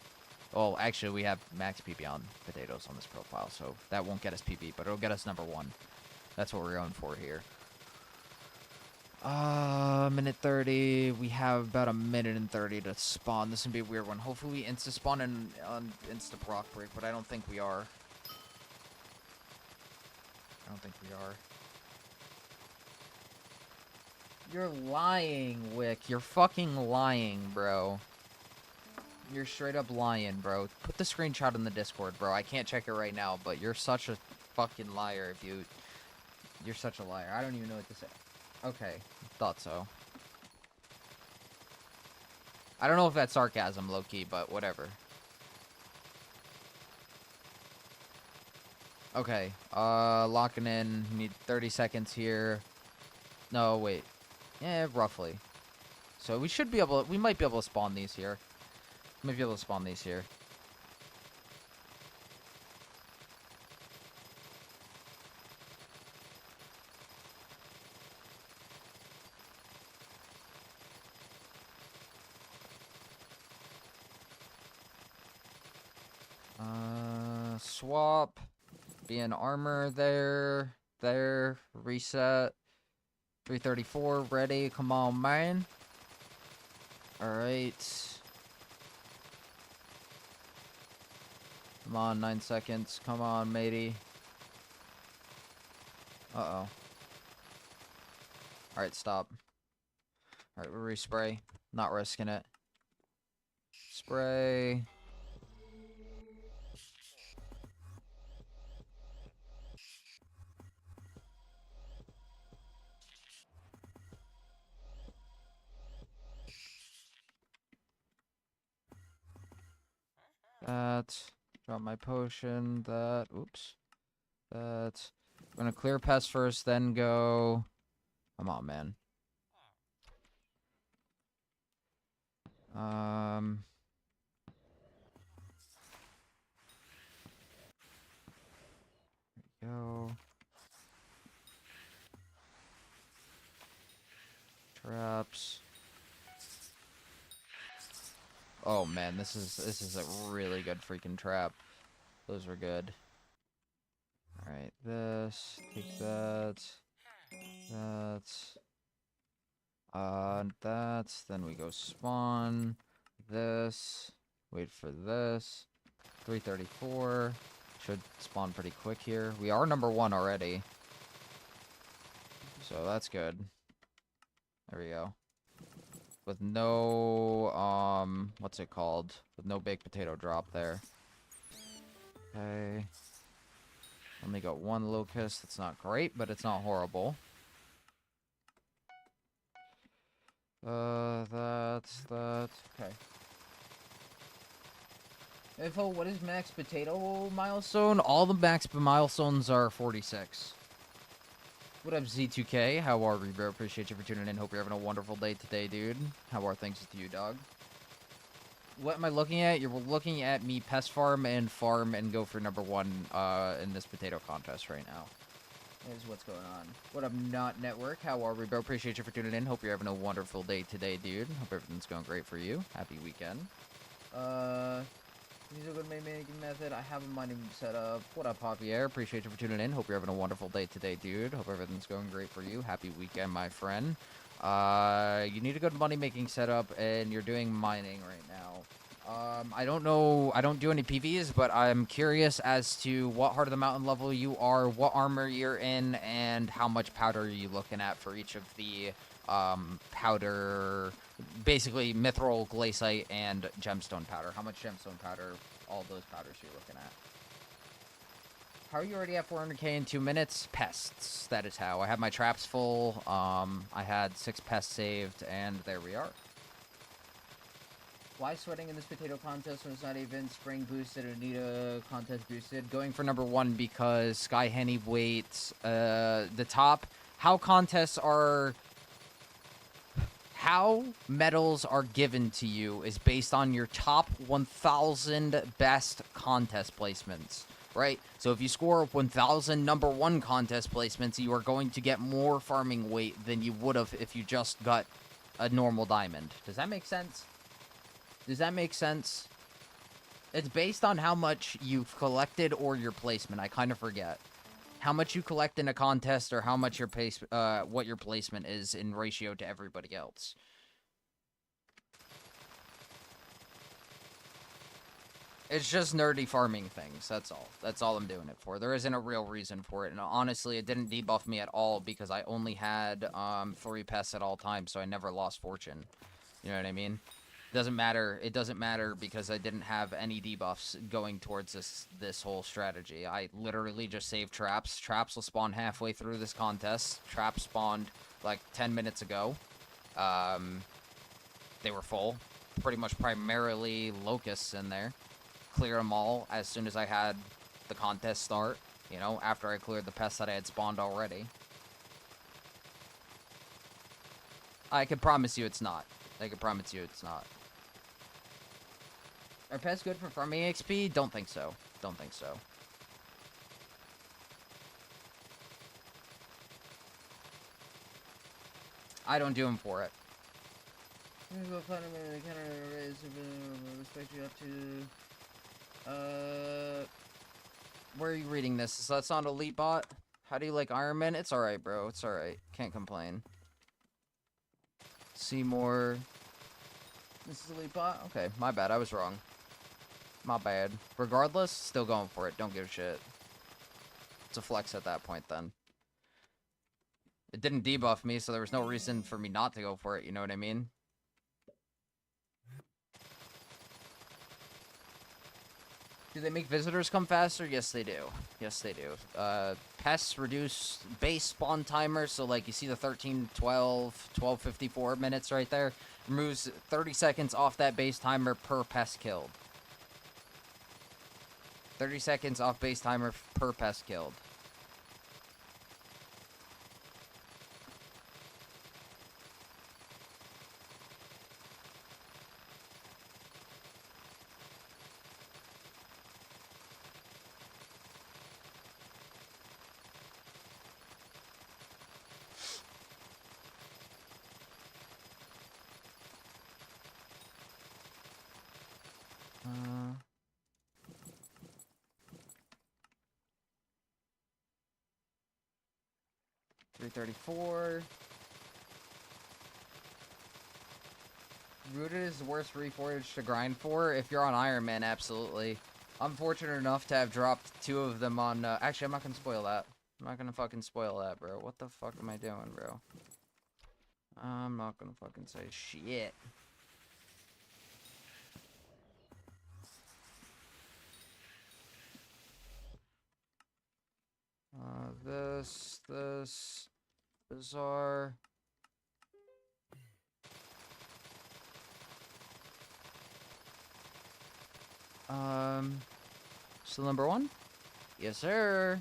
Oh, actually, we have max PB on potatoes on this profile, so that won't get us PB, but it'll get us number 1. That's what we're going for here. Minute 30. We have about a minute and 30 to spawn. This is gonna be a weird one. Hopefully we insta-spawn on insta-proc break, but I don't think we are. You're lying, Wick. You're fucking lying, bro. You're straight up lying, bro. Put the screenshot in the Discord, bro. I can't check it right now, but you're such a fucking liar if you... You're such a liar. I don't even know what to say. Okay. Thought so. I don't know if that's sarcasm, low-key, but whatever. Okay. Locking in. Need 30 seconds here. No, wait. Yeah, roughly. So we should be able... We might be able to spawn these here. Might be able to spawn these here. Swap. Be in armor there. There. Reset. 334, ready. Come on, man. Alright. Come on, 9 seconds. Come on, matey. Uh-oh. Alright, stop. Alright, we respray. Not risking it. Spray. That. Drop my potion. That. Oops. That. I'm gonna clear pest first, then go. Come on, man. Go. Traps. Oh man, this is a really good freaking trap. Those were good. Alright, this. Take that. That. Then we go spawn. This. Wait for this. 334. Should spawn pretty quick here. We are number 1 already. So that's good. There we go. With no, what's it called? With no baked potato drop there. Okay. Only got 1 locust. That's not great, but it's not horrible. That's that. Okay. Info, what is max potato milestone? All the max milestones are 46. What up, Z2K? How are we, bro? Appreciate you for tuning in. Hope you're having a wonderful day today, dude. How are things with you, dog? What am I looking at? You're looking at me pest farm and go for number 1 in this potato contest right now. Is what's going on. What up, Not Network? How are we, bro? Appreciate you for tuning in. Hope you're having a wonderful day today, dude. Hope everything's going great for you. Happy weekend. Use a good making method. I have a mining set up. What up, Javier? Appreciate you for tuning in. Hope you're having a wonderful day today, dude. Hope everything's going great for you. Happy weekend, my friend. You need a good money-making setup, and you're doing mining right now. I don't know. I don't do any PVs, but I'm curious as to what heart of the mountain level you are, what armor you're in, and how much powder are you looking at for each of the powder, basically mithril, glaciite, and gemstone powder. How much gemstone powder, all those powders you're looking at. How are you already at 400k in 2 minutes? Pests. That is how. I have my traps full. I had 6 pests saved, and there we are. Why sweating in this potato contest when it's not even spring boosted or need a contest boosted? Going for number 1 because Sky Henny waits. The top. How medals are given to you is based on your top 1,000 best contest placements, right? So if you score 1,000 number 1 contest placements, you are going to get more farming weight than you would have if you just got a normal diamond. Does that make sense? Does that make sense? It's based on how much you've collected or your placement. I kind of forget. How much you collect in a contest or how much your what your placement is in ratio to everybody else. It's just nerdy farming things, that's all. That's all I'm doing it for. There isn't a real reason for it, and honestly, it didn't debuff me at all because I only had 3 pests at all times, so I never lost fortune. You know what I mean? Doesn't matter. It doesn't matter because I didn't have any debuffs going towards this whole strategy. I literally just saved traps. Traps will spawn halfway through this contest. Traps spawned like 10 minutes ago. They were full. Pretty much primarily locusts in there. Clear them all as soon as I had the contest start. You know, after I cleared the pests that I had spawned already. I can promise you it's not. I can promise you it's not. Are pests good for farming XP? Don't think so. Don't think so. I don't do them for it. Where are you reading this? Is that on Elite Bot? How do you like Iron Man? It's alright, bro. It's alright. Can't complain. Seymour. This is Elite Bot? Okay, my bad. I was wrong. My bad. Regardless, still going for it. Don't give a shit. It's a flex at that point, then. It didn't debuff me, so there was no reason for me not to go for it, you know what I mean? Do they make visitors come faster? Yes, they do. Yes, they do. Pests reduce base spawn timer, so like you see the 13, 12, 12:54 minutes right there. Removes 30 seconds off that base timer per pest killed. 30 seconds off base timer per pest killed. Uh... 334. Rooted is the worst reforged to grind for. If you're on Iron Man, absolutely. I'm fortunate enough to have dropped 2 of them on... actually, I'm not gonna spoil that. I'm not gonna fucking spoil that, bro. What the fuck am I doing, bro? I'm not gonna fucking say shit. This... Bizarre... Still number 1? Yes, sir.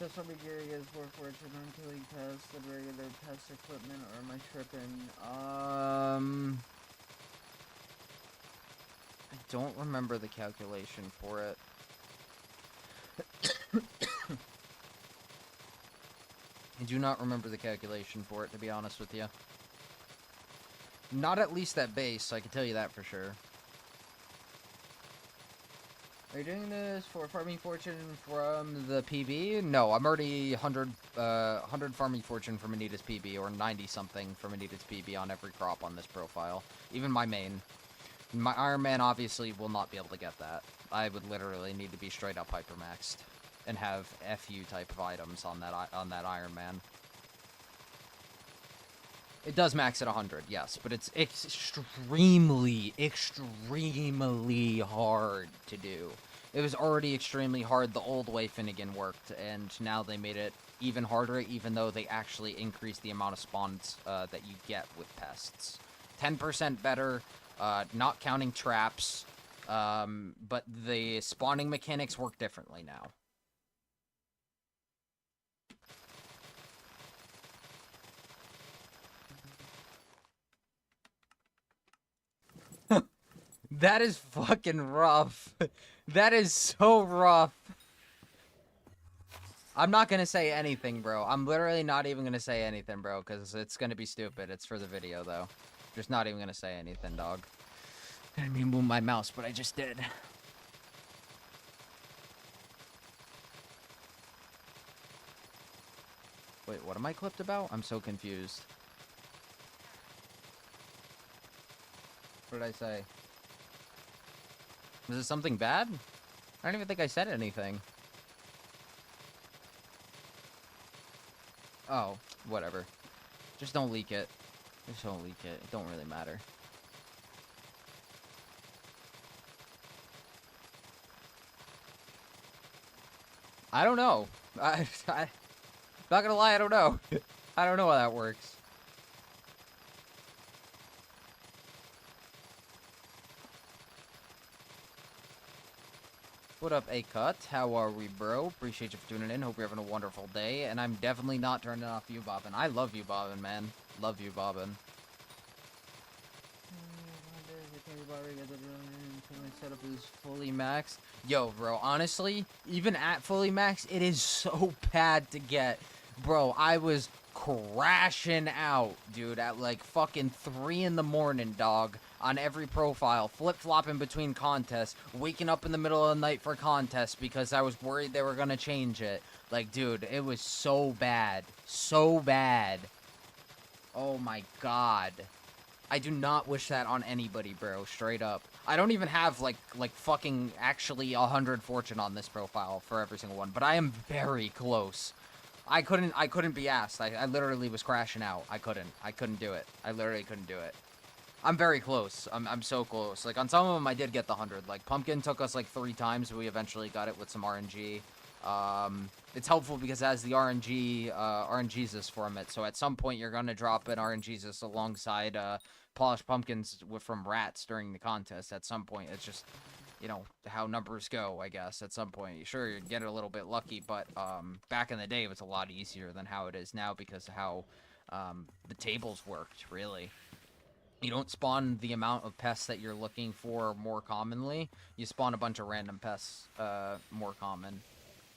Just let me gear is more fortune on killing pests than regular pest equipment, or am I tripping? I don't remember the calculation for it. I do not remember the calculation for it, to be honest with you. Not at least at base, I can tell you that for sure. Are you doing this for farming fortune from the PB? No, I'm already 100 farming fortune from Anita's PB, or 90-something from Anita's PB on every crop on this profile. Even my main. My Iron Man obviously will not be able to get that. I would literally need to be straight up hypermaxed and have FU type of items on that Iron Man. It does max at 100, yes, but it's extremely, extremely hard to do. It was already extremely hard the old way Finnegan worked, and now they made it even harder, even though they actually increased the amount of spawns that you get with pests. 10% better, not counting traps, but the spawning mechanics work differently now. That is fucking rough. That is so rough. I'm not gonna say anything, bro. I'm literally not even gonna say anything, bro, because it's gonna be stupid. It's for the video, though. Just not even gonna say anything, dog. I didn't mean move my mouse, but I just did. Wait, what am I clipped about? I'm so confused. What did I say? Was it something bad? I don't even think I said anything. Oh, whatever. Just don't leak it. Just don't leak it. It don't really matter. I don't know. I'm not gonna lie, I don't know. I don't know how that works. What up, A-Cut? How are we, bro? Appreciate you for tuning in. Hope you're having a wonderful day. And I'm definitely not turning off you, Bobbin. I love you, Bobbin, man. Love you, Bobbin. Setup is fully maxed. Yo, bro, honestly, even at fully maxed, it is so bad to get. Bro, I was crashing out, dude, at like fucking 3 in the morning, dog, on every profile, flip-flopping between contests, waking up in the middle of the night for contests because I was worried they were gonna change it. Like, dude, it was so bad. So bad. Oh my god. I do not wish that on anybody, bro. Straight up. I don't even have, like fucking actually 100 fortune on this profile for every single one. But I am very close. I couldn't be asked. I literally was crashing out. I couldn't do it. I literally couldn't do it. I'm very close. I'm so close. Like, on some of them, I did get the 100. Like, Pumpkin took us, like, 3 times, but we eventually got it with some RNG. It's helpful because as the RNGesus format, so at some point you're gonna drop an RNGesus alongside, Polished Pumpkins from Rats during the contest. At some point, it's just, you know, how numbers go, I guess. At some point, sure, you get a little bit lucky, but, back in the day, it was a lot easier than how it is now because of how, the tables worked, really. You don't spawn the amount of pests that you're looking for more commonly. You spawn a bunch of random pests, more common.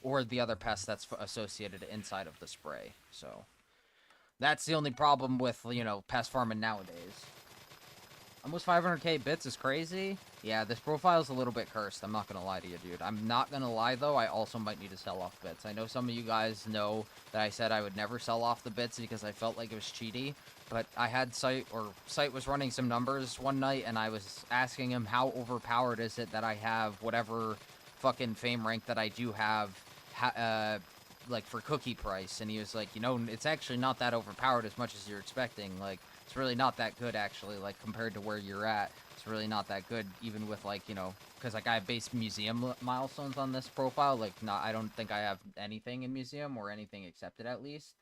Or the other pest that's associated inside of the spray. So, that's the only problem with, you know, pest farming nowadays. Almost 500k bits is crazy. Yeah, this profile's a little bit cursed. I'm not gonna lie to you, dude. I'm not gonna lie, though. I also might need to sell off bits. I know some of you guys know that I said I would never sell off the bits because I felt like it was cheaty. But I had Sight was running some numbers one night, and I was asking him how overpowered is it that I have whatever fucking fame rank that I do have, like, for cookie price. And he was like, you know, it's actually not that overpowered as much as you're expecting. Like, it's really not that good, actually, like, compared to where you're at. It's really not that good, even with, like, you know, because, like, I have base museum milestones on this profile. Like, I don't think I have anything in museum, or anything accepted, at least.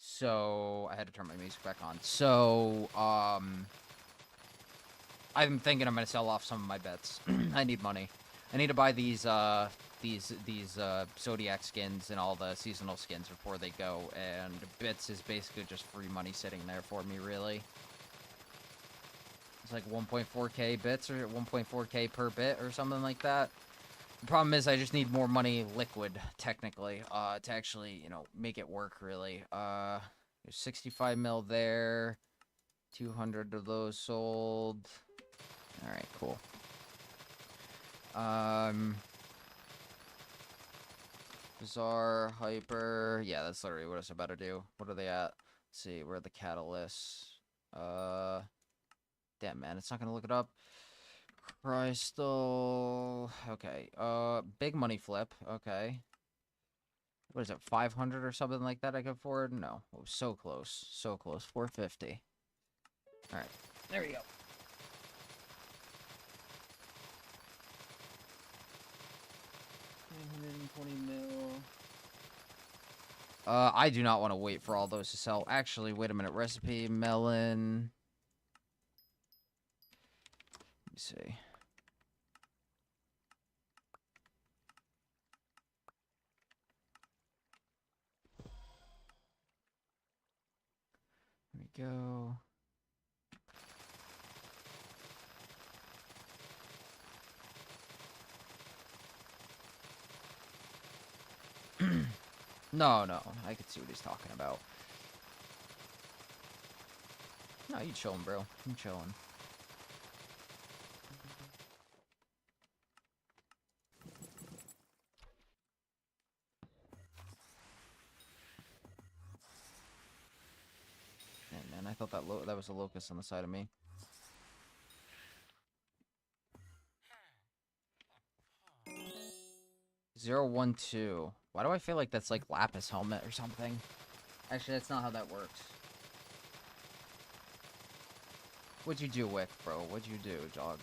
So, I had to turn my music back on. So, I'm thinking I'm gonna sell off some of my bets. I need money. I need to buy these Zodiac skins and all the seasonal skins before they go, and bits is basically just free money sitting there for me, really. It's like 1.4k bits, or 1.4k per bit, or something like that. The problem is I just need more money liquid, technically, to actually, you know, make it work, really. There's 65 mil there, 200 of those sold. Alright, cool. Bizarre, Hyper. Yeah, that's literally what it's about to do. What are they at? Let's see, where are the catalysts? Damn, man, it's not gonna look it up. Crystal. Okay, big money flip. Okay. What is it, 500 or something like that I could afford? No. Oh, so close. So close. 450. Alright, there we go. I do not want to wait for all those to sell. Actually, wait a minute. Recipe, melon. Let me see. There we go. No, I can see what he's talking about. No, you chilling, bro. I'm chilling. Man, I thought that was a locust on the side of me. 012. Why do I feel like that's like Lapis helmet or something? Actually, that's not how that works. What'd you do, Wick, bro? What'd you do, dog?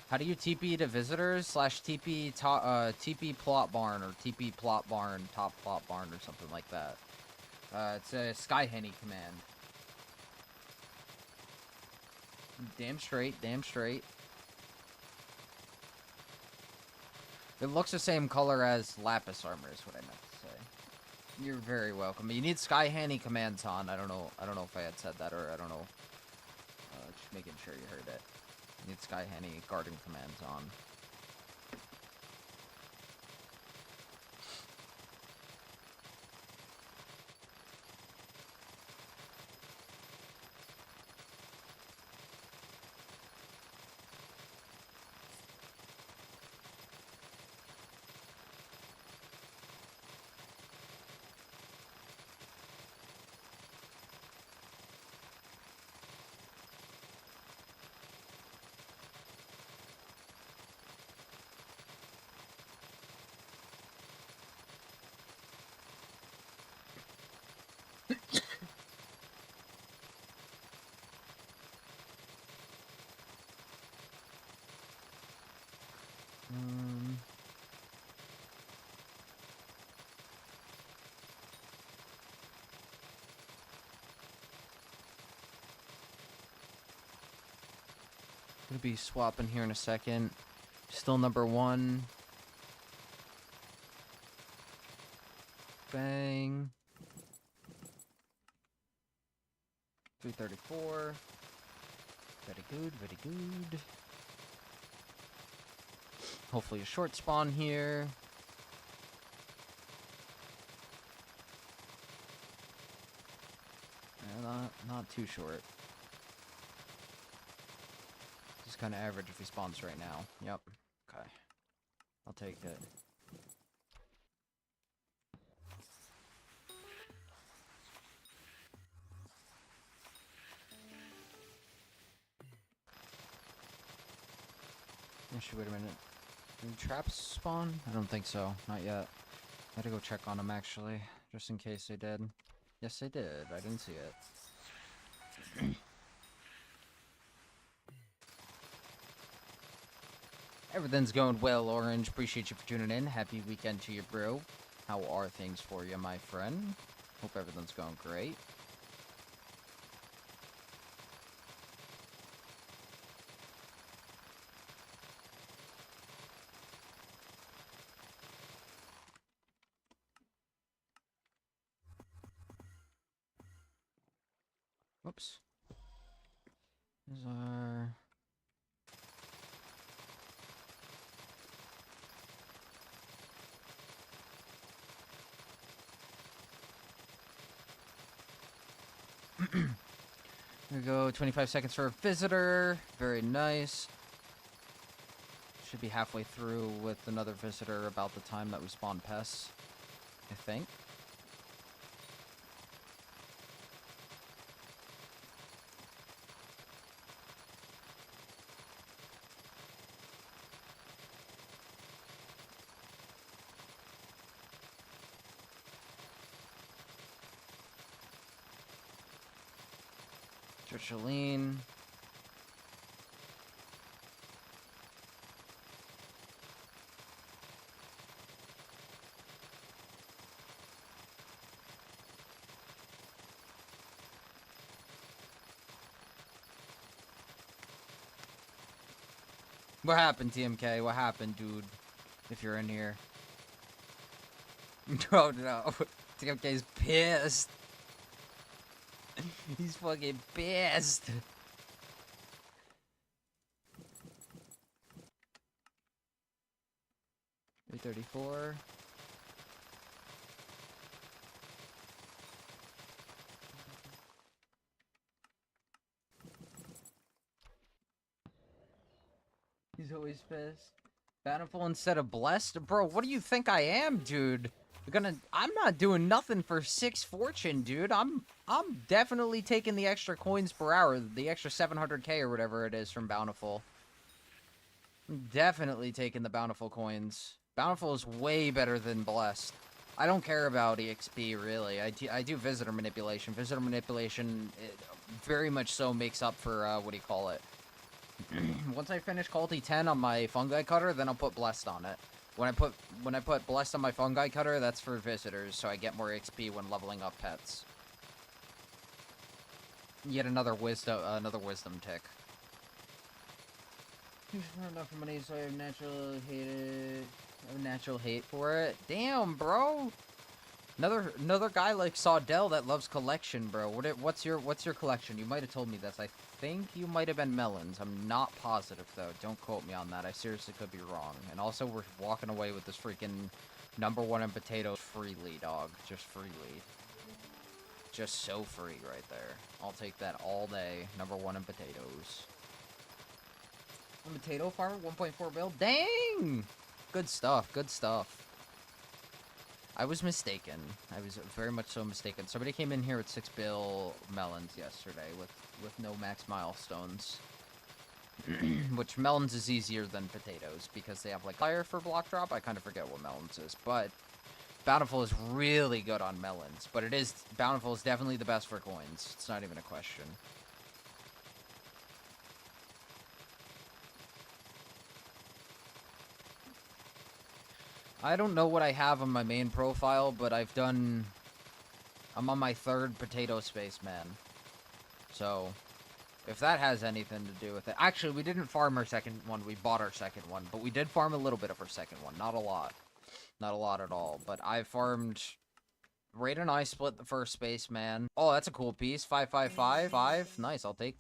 How do you TP to visitors / TP TP plot barn, or TP plot barn, top plot barn, or something like that? It's a Sky Henny command. Damn straight, damn straight. It looks the same color as Lapis armor is what I meant to say. You're very welcome. You need Sky Handy commands on. I don't know if I had said that or I don't know. Just making sure you heard it. You need Sky Handy guarding commands on. Gonna be swapping here in a second. Still number 1. Bang. 334. Very good, very good. Hopefully a short spawn here. Not too short. Just kind of average if he spawns right now. Yep. Okay. I'll take it. Actually, wait a minute. Did traps spawn? I don't think so. Not yet. I had to go check on them, actually. Just in case they did. Yes, they did. I didn't see it. Everything's going well, Orange. Appreciate you for tuning in. Happy weekend to you, bro. How are things for you, my friend? Hope everything's going great. Whoops. These are... There we go, 25 seconds for a visitor. Very nice. Should be halfway through with another visitor about the time that we spawn pests, I think. Churchaline. What happened, TMK? What happened, dude? If you're in here. Oh no. TMK's pissed. He's fucking pissed. 334. He's always pissed. Bountiful instead of blessed? Bro, what do you think I am, dude? I'm not doing nothing for 6 fortune, dude. I'm definitely taking the extra coins per hour, the extra 700k or whatever it is from Bountiful. I'm definitely taking the Bountiful coins. Bountiful is way better than Blessed. I don't care about EXP, really. I do Visitor Manipulation. Visitor Manipulation very much so makes up for, what do you call it? Once I finish Culty 10 on my Fungi Cutter, then I'll put Blessed on it. When I put Blessed on my Fungi Cutter, that's for visitors, so I get more XP when leveling up pets. Yet another wisdom tick. Not enough money, so I have natural hate it. I have natural hate for it. Damn, bro. Another guy like Sawdell that loves collection, bro. What's your collection? You might have told me this. I think you might have been melons. I'm not positive though. Don't quote me on that. I seriously could be wrong. And also, we're walking away with this freaking #1 in potatoes freely, dog. Just freely. Just so free right there. I'll take that all day. #1 in potatoes. A potato farmer, 1.4 bill. Dang! Good stuff. Good stuff. I was mistaken. I was very much so mistaken. Somebody came in here with 6 bill melons yesterday with no max milestones. Which melons is easier than potatoes because they have like fire for block drop. I kind of forget what melons is, but Bountiful is really good on melons. But Bountiful is definitely the best for coins. It's not even a question. I don't know what I have on my main profile, but I'm on my 3rd potato spaceman. So, if that has anything to do with it. Actually, we didn't farm our second one. We bought our second one. But we did farm a little bit of our second one. Not a lot. Not a lot at all. But I farmed... Raid and I split the first spaceman. Oh, that's a cool piece. 555. 5. Nice, I'll take